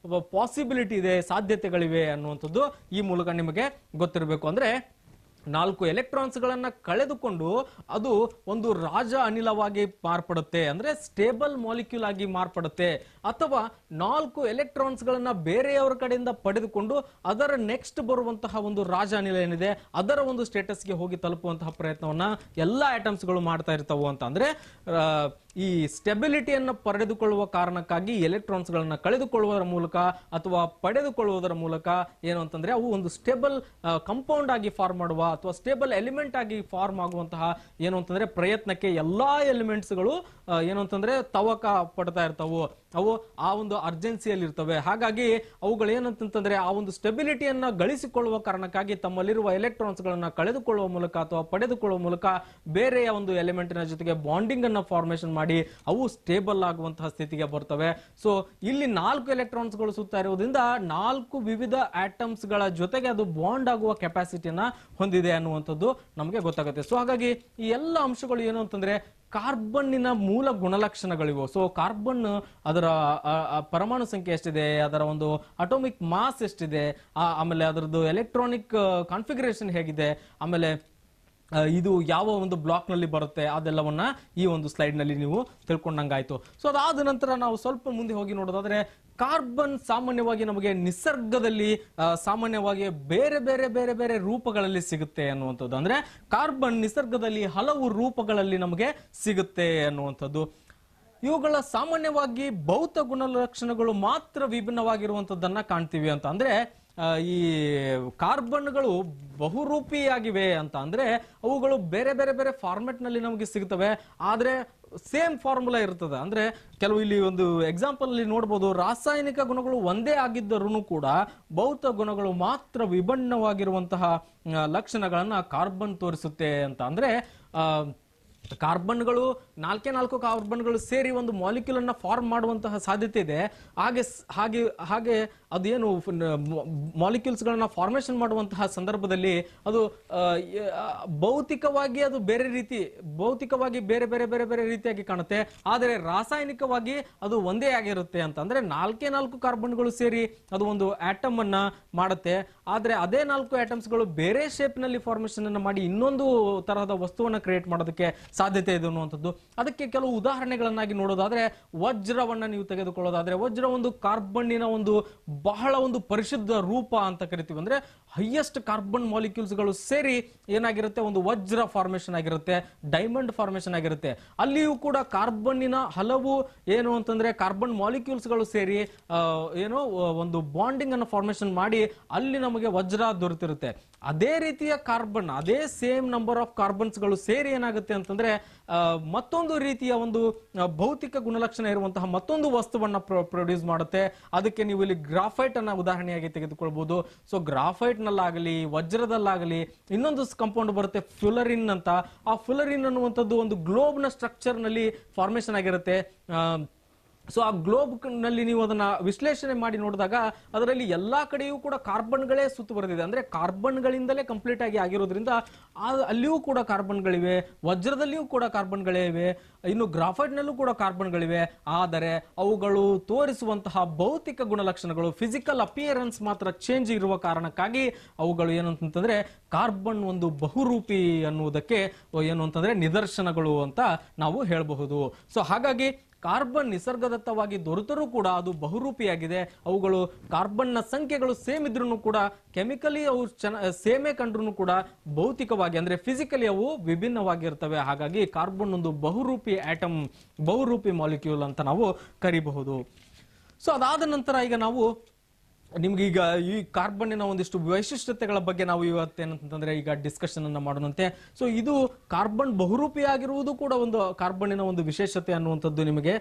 ಪಾಸಿಬಿಲಿಟಿ ಇದೆ, ಸಾಧ್ಯತೆಗಳಿವೆ ಅನ್ನುವಂಥದ್ದು ಈ ಮೂಲಕ ನಿಮಗೆ ಗೊತ್ತಿರಬೇಕು. ಅಂದ್ರೆ 4 ಎಲೆಕ್ಟ್ರಾನ್ಸ್ ಗಳನ್ನ ಕಳೆದುಕೊಂಡು ಅದು ಒಂದು ರಾಜ ಅನಿಲವಾಗಿ ಮಾರ್ಪಡುತ್ತೆ, ಅಂದ್ರೆ ಸ್ಟೇಬಲ್ ಮಾಲಿಕ್ಯೂಲ್ ಆಗಿ ಮಾರ್ಪಡುತ್ತೆ. ಅಥವಾ 4 ಎಲೆಕ್ಟ್ರಾನ್ಸ್ ಗಳನ್ನ ಬೇರೆಯವರ ಕಡೆಯಿಂದ ಪಡೆದುಕೊಂಡು ಅದರ ನೆಕ್ಸ್ಟ್ ಬರುವಂತಹ ಒಂದು ರಾಜ ಅನಿಲ ಏನಿದೆ ಅದರ ಒಂದು ಸ್ಟೇಟಸ್ಗೆ ಹೋಗಿ ತಲುಪುವಂತಹ ಪ್ರಯತ್ನವನ್ನ ಎಲ್ಲಾ ಆಟಮ್ಸ್ ಗಳು ಮಾಡ್ತಾ ಇರ್ತಾವು ಅಂತ. ಅಂದ್ರೆ ಈ ಸ್ಟೆಬಿಲಿಟಿಯನ್ನು ಪಡೆದುಕೊಳ್ಳುವ ಕಾರಣಕ್ಕಾಗಿ ಎಲೆಕ್ಟ್ರಾನ್ಸ್ ಗಳನ್ನ ಕಳೆದುಕೊಳ್ಳುವುದರ ಮೂಲಕ ಅಥವಾ ಪಡೆದುಕೊಳ್ಳುವುದರ ಮೂಲಕ ಏನು ಅಂತಂದ್ರೆ ಅವು ಒಂದು ಸ್ಟೇಬಲ್ ಕಂಪೌಂಡ್ ಆಗಿ ಫಾರ್ಮ್ ಮಾಡುವ ಅಥವಾ ಸ್ಟೇಬಲ್ ಎಲಿಮೆಂಟ್ ಆಗಿ ಫಾರ್ಮ್ ಆಗುವಂತಹ ಏನು ಅಂತಂದ್ರೆ ಪ್ರಯತ್ನಕ್ಕೆ ಎಲ್ಲಾ ಎಲಿಮೆಂಟ್ಸ್ ಗಳು ಏನು ಅಂತಂದ್ರೆ ತವಕ ಪಡ್ತಾ ಇರ್ತಾವು, ಅವು ಆ ಒಂದು ಅರ್ಜೆನ್ಸಿಯಲ್ಲಿ ಇರ್ತವೆ. ಹಾಗಾಗಿ ಅವುಗಳು ಏನಂತಂದ್ರೆ ಆ ಒಂದು ಸ್ಟೆಬಿಲಿಟಿಯನ್ನ ಗಳಿಸಿಕೊಳ್ಳುವ ಕಾರಣಕ್ಕಾಗಿ ತಮ್ಮಲ್ಲಿರುವ ಎಲೆಕ್ಟ್ರಾನ್ಸ್ ಗಳನ್ನ ಕಳೆದುಕೊಳ್ಳುವ ಮೂಲಕ ಅಥವಾ ಪಡೆದುಕೊಳ್ಳುವ ಮೂಲಕ ಬೇರೆಯ ಒಂದು ಎಲಿಮೆಂಟಿನ ಜೊತೆಗೆ ಬಾಂಡಿಂಗ್ ಅನ್ನ ಫಾರ್ಮೇಶನ್ ಮಾಡಿ ಅವು ಸ್ಟೇಬಲ್ ಆಗುವಂತಹ ಸ್ಥಿತಿಗೆ ಬರ್ತವೆ. ಸೊ ಇಲ್ಲಿ 4 ಎಲೆಕ್ಟ್ರಾನ್ಸ್ ಗಳು ಸುತ್ತಾ ಇರುವುದರಿಂದ 4 ವಿವಿಧ ಆಟಮ್ಸ್ ಗಳ ಜೊತೆಗೆ ಅದು ಬಾಂಡ್ ಆಗುವ ಕೆಪಾಸಿಟಿಯನ್ನ ಹೊಂದಿದೆ ಅನ್ನುವಂಥದ್ದು ನಮಗೆ ಗೊತ್ತಾಗುತ್ತೆ. ಸೊ ಹಾಗಾಗಿ ಈ ಎಲ್ಲ ಅಂಶಗಳು ಏನು ಅಂತಂದ್ರೆ ಕಾರ್ಬನ್ನಿನ ಮೂಲ ಗುಣಲಕ್ಷಣಗಳಿವು. ಸೊ ಕಾರ್ಬನ್ ಅದರ ಪರಮಾಣು ಸಂಖ್ಯೆ ಎಷ್ಟಿದೆ, ಅದರ ಒಂದು ಅಟೋಮಿಕ್ ಮಾಸ್ ಎಷ್ಟಿದೆ, ಆಮೇಲೆ ಅದರದ್ದು ಎಲೆಕ್ಟ್ರಾನಿಕ್ ಕಾನ್ಫಿಗರೇಷನ್ ಹೇಗಿದೆ, ಆಮೇಲೆ ಇದು ಯಾವ ಒಂದು ಬ್ಲಾಕ್ ನಲ್ಲಿ ಬರುತ್ತೆ ಅದೆಲ್ಲವನ್ನ ಈ ಒಂದು ಸ್ಲೈಡ್ ನಲ್ಲಿ ನೀವು ತಿಳ್ಕೊಂಡಂಗಾಯ್ತು. ಸೊ ಅದಾದ ನಂತರ ನಾವು ಸ್ವಲ್ಪ ಮುಂದೆ ಹೋಗಿ ನೋಡೋದಾದ್ರೆ ಕಾರ್ಬನ್ ಸಾಮಾನ್ಯವಾಗಿ ನಮಗೆ ನಿಸರ್ಗದಲ್ಲಿ ಸಾಮಾನ್ಯವಾಗಿ ಬೇರೆ ಬೇರೆ ಬೇರೆ ಬೇರೆ ರೂಪಗಳಲ್ಲಿ ಸಿಗುತ್ತೆ ಅನ್ನುವಂಥದ್ದು. ಅಂದ್ರೆ ಕಾರ್ಬನ್ ನಿಸರ್ಗದಲ್ಲಿ ಹಲವು ರೂಪಗಳಲ್ಲಿ ನಮಗೆ ಸಿಗುತ್ತೆ ಅನ್ನುವಂಥದ್ದು. ಇವುಗಳ ಸಾಮಾನ್ಯವಾಗಿ ಭೌತ ಗುಣಲಕ್ಷಣಗಳು ಮಾತ್ರ ವಿಭಿನ್ನವಾಗಿರುವಂತದ್ದನ್ನ ಕಾಣ್ತೀವಿ ಅಂತ. ಅಂದ್ರೆ ಈ ಕಾರ್ಬನ್ಗಳು ಬಹುರೂಪಿಯಾಗಿವೆ ಅಂತ ಅಂದ್ರೆ ಅವುಗಳು ಬೇರೆ ಬೇರೆ ಬೇರೆ ಫಾರ್ಮೆಟ್ ನಲ್ಲಿ ನಮಗೆ ಸಿಗ್ತವೆ, ಆದ್ರೆ ಸೇಮ್ ಫಾರ್ಮುಲಾ ಇರ್ತದೆ. ಅಂದ್ರೆ ಕೆಲವು ಇಲ್ಲಿ ಒಂದು ಎಕ್ಸಾಂಪಲ್ ಅಲ್ಲಿ ನೋಡಬಹುದು, ರಾಸಾಯನಿಕ ಗುಣಗಳು ಒಂದೇ ಆಗಿದ್ದರೂ ಕೂಡ ಭೌತ ಗುಣಗಳು ಮಾತ್ರ ವಿಭಿನ್ನವಾಗಿರುವಂತಹ ಲಕ್ಷಣಗಳನ್ನ ಕಾರ್ಬನ್ ತೋರಿಸುತ್ತೆ ಅಂತ. ಅಂದ್ರೆ ಕಾರ್ಬನ್ಗಳು ನಾಲ್ಕು ಕಾರ್ಬನ್ಗಳು ಸೇರಿ ಒಂದು ಮಾಲಿಕ್ಯೂಲ್ ಅನ್ನ ಫಾರ್ಮ್ ಮಾಡುವಂತಹ ಸಾಧ್ಯತೆ ಇದೆ. ಹಾಗೆ ಹಾಗೆ ಹಾಗೆ ಅದೇನು ಮಾಲಿಕ್ಯೂಲ್ಸ್ ಗಳನ್ನ ಫಾರ್ಮೇಶನ್ ಮಾಡುವಂತಹ ಸಂದರ್ಭದಲ್ಲಿ ಅದು ಭೌತಿಕವಾಗಿ ಅದು ಭೌತಿಕವಾಗಿ ಬೇರೆ ಬೇರೆ ಬೇರೆ ಬೇರೆ ರೀತಿಯಾಗಿ ಕಾಣುತ್ತೆ, ಆದರೆ ರಾಸಾಯನಿಕವಾಗಿ ಅದು ಒಂದೇ ಆಗಿರುತ್ತೆ ಅಂತ. ಅಂದ್ರೆ ನಾಲ್ಕು ಕಾರ್ಬನ್ಗಳು ಸೇರಿ ಅದು ಒಂದು ಆಟಮ್ ಅನ್ನ ಮಾಡುತ್ತೆ, ಆದ್ರೆ ಅದೇ 4 ಆಟಮ್ಸ್ಗಳು ಬೇರೆ ಶೇಪ್ ನಲ್ಲಿ ಫಾರ್ಮೇಶನ್ ಅನ್ನ ಮಾಡಿ ಇನ್ನೊಂದು ತರಹದ ವಸ್ತುವನ್ನ ಕ್ರಿಯೇಟ್ ಮಾಡೋದಕ್ಕೆ ಸಾಧ್ಯತೆ ಇದೆ ಅನ್ನುವಂಥದ್ದು. ಅದಕ್ಕೆ ಕೆಲವು ಉದಾಹರಣೆಗಳನ್ನಾಗಿ ನೋಡೋದಾದ್ರೆ ವಜ್ರವನ್ನ ನೀವು ತೆಗೆದುಕೊಳ್ಳೋದಾದ್ರೆ, ವಜ್ರ ಒಂದು ಕಾರ್ಬನ್ನಿನ ಒಂದು ಬಹಳ ಒಂದು ಪರಿಶುದ್ಧ ರೂಪ ಅಂತ ಕರಿತೀವಿ. ಅಂದ್ರೆ ಹೈಯೆಸ್ಟ್ ಕಾರ್ಬನ್ ಮಾಲಿಕ್ಯೂಲ್ಸ್ ಗಳು ಸೇರಿ ಏನಾಗಿರುತ್ತೆ, ಒಂದು ವಜ್ರ ಫಾರ್ಮೇಶನ್ ಆಗಿರುತ್ತೆ, ಡೈಮಂಡ್ ಫಾರ್ಮೇಶನ್ ಆಗಿರುತ್ತೆ. ಅಲ್ಲಿಯೂ ಕೂಡ ಕಾರ್ಬನ್ನಿನ ಹಲವು ಏನು ಅಂತಂದ್ರೆ ಕಾರ್ಬನ್ ಮಾಲಿಕ್ಯೂಲ್ಸ್ ಗಳು ಸೇರಿ ಏನೋ ಒಂದು ಬಾಂಡಿಂಗ್ ಅನ್ನು ಫಾರ್ಮೇಶನ್ ಮಾಡಿ ಅಲ್ಲಿ ನಮಗೆ ವಜ್ರ ದೊರೆತಿರುತ್ತೆ. ಅದೇ ರೀತಿಯ ಕಾರ್ಬನ್, ಅದೇ ಸೇಮ್ ನಂಬರ್ ಆಫ್ ಕಾರ್ಬನ್ಸ್ ಗಳು ಸೇರಿ ಏನಾಗುತ್ತೆ ಅಂತಂದ್ರೆ ಮತ್ತೊಂದು ರೀತಿಯ ಒಂದು ಭೌತಿಕ ಗುಣಲಕ್ಷಣ ಇರುವಂತಹ ಮತ್ತೊಂದು ವಸ್ತುವನ್ನ ಪ್ರೊಡ್ಯೂಸ್ ಮಾಡುತ್ತೆ. ಅದಕ್ಕೆ ನೀವು ಇಲ್ಲಿ ಗ್ರಾಫೈಟ್ ಅನ್ನ ಉದಾಹರಣೆಯಾಗಿ ತೆಗೆದುಕೊಳ್ಬಹುದು. ಸೊ ಗ್ರಾಫೈಟ್ ನಲ್ಲಾಗಲಿ ವಜ್ರದಲ್ಲಾಗಲಿ ಇನ್ನೊಂದು ಕಾಂಪೌಂಡ್ ಬರುತ್ತೆ ಫ್ಯುಲರಿನ್ ಅಂತ. ಆ ಫ್ಯುಲರಿನ್ ಅನ್ನುವಂಥದ್ದು ಒಂದು ಗ್ಲೋಬ್ ನ ಸ್ಟ್ರಕ್ಚರ್ ನಲ್ಲಿ ಫಾರ್ಮೇಶನ್ ಆಗಿರುತ್ತೆ. ಸೊ ಆ ಗ್ಲೋಬ್ ನಲ್ಲಿ ನೀವು ಅದನ್ನ ವಿಶ್ಲೇಷಣೆ ಮಾಡಿ ನೋಡಿದಾಗ ಅದರಲ್ಲಿ ಎಲ್ಲಾ ಕಡೆಯೂ ಕೂಡ ಕಾರ್ಬನ್ಗಳೇ ಸುತ್ತುವರೆದಿದೆ. ಅಂದ್ರೆ ಕಾರ್ಬನ್ಗಳಿಂದಲೇ ಕಂಪ್ಲೀಟ್ ಆಗಿ ಆಗಿರೋದ್ರಿಂದ ಅಲ್ಲಿಯೂ ಕೂಡ ಕಾರ್ಬನ್ಗಳಿವೆ, ವಜ್ರದಲ್ಲಿಯೂ ಕೂಡ ಕಾರ್ಬನ್ಗಳೇ ಇವೆ, ಇನ್ನು ಗ್ರಾಫೈಟ್ ನಲ್ಲೂ ಕೂಡ ಕಾರ್ಬನ್ಗಳಿವೆ. ಆದರೆ ಅವುಗಳು ತೋರಿಸುವಂತಹ ಭೌತಿಕ ಗುಣಲಕ್ಷಣಗಳು, ಫಿಸಿಕಲ್ ಅಪಿಯರೆನ್ಸ್ ಮಾತ್ರ ಚೇಂಜ್ ಇರುವ ಕಾರಣಕ್ಕಾಗಿ ಅವುಗಳು ಏನು ಅಂತಂದ್ರೆ ಕಾರ್ಬನ್ ಒಂದು ಬಹುರೂಪಿ ಅನ್ನುವುದಕ್ಕೆ ಏನು ಅಂತಂದ್ರೆ ನಿದರ್ಶನಗಳು ಅಂತ ನಾವು ಹೇಳಬಹುದು. ಸೊ ಹಾಗಾಗಿ ಕಾರ್ಬನ್ ನಿಸರ್ಗದತ್ತವಾಗಿ ದೊರೆತರೂ ಕೂಡ ಅದು ಬಹುರೂಪಿಯಾಗಿದೆ. ಅವುಗಳು ಕಾರ್ಬನ್ ನ ಸಂಖ್ಯೆಗಳು ಸೇಮ್ ಇದ್ರೂ ಕೂಡ ಕೆಮಿಕಲಿ ಅವು ಸೇಮೇ ಕಂಡ್ರು ಕೂಡ ಭೌತಿಕವಾಗಿ ಅಂದ್ರೆ ಫಿಸಿಕಲಿ ಅವು ವಿಭಿನ್ನವಾಗಿರ್ತವೆ. ಹಾಗಾಗಿ ಕಾರ್ಬನ್ ಒಂದು ಬಹುರೂಪಿ ಆಟಮ್, ಬಹುರೂಪಿ ಮಾಲಿಕ್ಯೂಲ್ ಅಂತ ನಾವು ಕರಿಬಹುದು. ಸೊ ಅದಾದ ನಂತರ ಈಗ ನಾವು ನಿಮ್ಗೆ ಈಗ ಈ ಕಾರ್ಬನ್ನಿನ ಒಂದಿಷ್ಟು ವೈಶಿಷ್ಟ್ಯತೆಗಳ ಬಗ್ಗೆ ನಾವು ಇವತ್ತೇನಂತಂದ್ರೆ ಈಗ ಡಿಸ್ಕಷನ್ ಅನ್ನ ಮಾಡೋಣಂತೆ. ಸೊ ಇದು ಕಾರ್ಬನ್ ಬಹುರೂಪಿಯಾಗಿರುವುದು ಕೂಡ ಒಂದು ಕಾರ್ಬನ್ನಿನ ಒಂದು ವಿಶೇಷತೆ ಅನ್ನುವಂಥದ್ದು ನಿಮಗೆ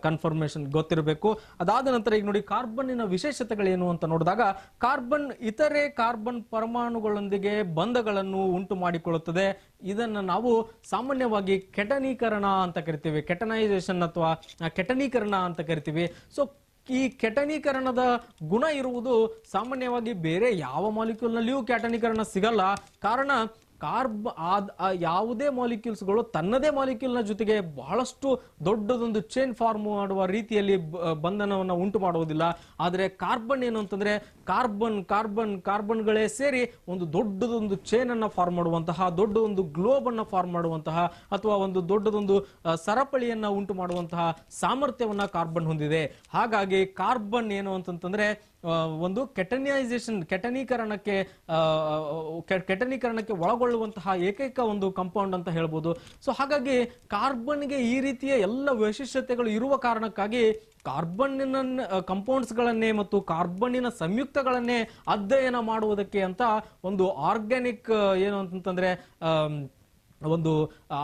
ಕನ್ಫರ್ಮೇಶನ್ ಗೊತ್ತಿರಬೇಕು. ಅದಾದ ನಂತರ ಈಗ ನೋಡಿ ಕಾರ್ಬನ್ನಿನ ವಿಶೇಷತೆಗಳೇನು ಅಂತ ನೋಡಿದಾಗ, ಕಾರ್ಬನ್ ಇತರೆ ಕಾರ್ಬನ್ ಪರಮಾಣುಗಳೊಂದಿಗೆ ಬಂಧಗಳನ್ನು ಉಂಟು ಮಾಡಿಕೊಳ್ಳುತ್ತದೆ. ಇದನ್ನ ನಾವು ಸಾಮಾನ್ಯವಾಗಿ ಕೆಟನೀಕರಣ ಅಂತ ಕರಿತೀವಿ, ಕೆಟನೈಸೇಷನ್ ಅಥವಾ ಕೆಟನೀಕರಣ ಅಂತ ಕರಿತೀವಿ. ಸೊ ಈ ಕೆಟನೀಕರಣದ ಗುಣ ಇರುವುದು ಸಾಮಾನ್ಯವಾಗಿ ಬೇರೆ ಯಾವ ಮಾಲಿಕ್ಯೂಲ್ ನಲ್ಲಿಯೂ ಕೆಟನೀಕರಣ ಸಿಗಲ್ಲ. ಕಾರಣ ಯಾವುದೇ ಮಾಲಿಕ್ಯೂಲ್ಸ್ಗಳು ತನ್ನದೇ ಮಾಲಿಕ್ಯೂಲ್ ನ ಜೊತೆಗೆ ಬಹಳಷ್ಟು ದೊಡ್ಡದೊಂದು ಚೈನ್ ಫಾರ್ಮ್ ಮಾಡುವ ರೀತಿಯಲ್ಲಿ ಬಂಧನವನ್ನು ಉಂಟು ಮಾಡುವುದಿಲ್ಲ. ಆದರೆ ಕಾರ್ಬನ್ ಏನು ಅಂತಂದ್ರೆ ಕಾರ್ಬನ್ಗಳೇ ಸೇರಿ ಒಂದು ದೊಡ್ಡದೊಂದು ಚೈನ್ ಅನ್ನ ಫಾರ್ಮ್ ಮಾಡುವಂತಹ, ದೊಡ್ಡದೊಂದು ಗ್ಲೋಬ್ ಅನ್ನ ಫಾರ್ಮ್ ಮಾಡುವಂತಹ ಅಥವಾ ಒಂದು ದೊಡ್ಡದೊಂದು ಸರಪಳಿಯನ್ನ ಉಂಟು ಮಾಡುವಂತಹ ಸಾಮರ್ಥ್ಯವನ್ನ ಕಾರ್ಬನ್ ಹೊಂದಿದೆ. ಹಾಗಾಗಿ ಕಾರ್ಬನ್ ಏನು ಅಂತಂದ್ರೆ ಒಂದು ಕೆಟನೀಕರಣಕ್ಕೆ ಒಳಗೊಳ್ಳುವಂತಹ ಏಕೈಕ ಒಂದು ಕಾಂಪೌಂಡ್ ಅಂತ ಹೇಳ್ಬೋದು. ಸೊ ಹಾಗಾಗಿ ಕಾರ್ಬನ್ಗೆ ಈ ರೀತಿಯ ಎಲ್ಲ ವೈಶಿಷ್ಟ್ಯತೆಗಳು ಇರುವ ಕಾರಣಕ್ಕಾಗಿ ಕಾರ್ಬನ್ನಿನ ಕಂಪೌಂಡ್ಸ್ ಗಳನ್ನೇ ಮತ್ತು ಕಾರ್ಬನ್ನಿನ ಸಂಯುಕ್ತಗಳನ್ನೇ ಅಧ್ಯಯನ ಮಾಡುವುದಕ್ಕೆ ಅಂತ ಒಂದು ಆರ್ಗ್ಯಾನಿಕ್ ಏನು ಅಂತಂದ್ರೆ ಒಂದು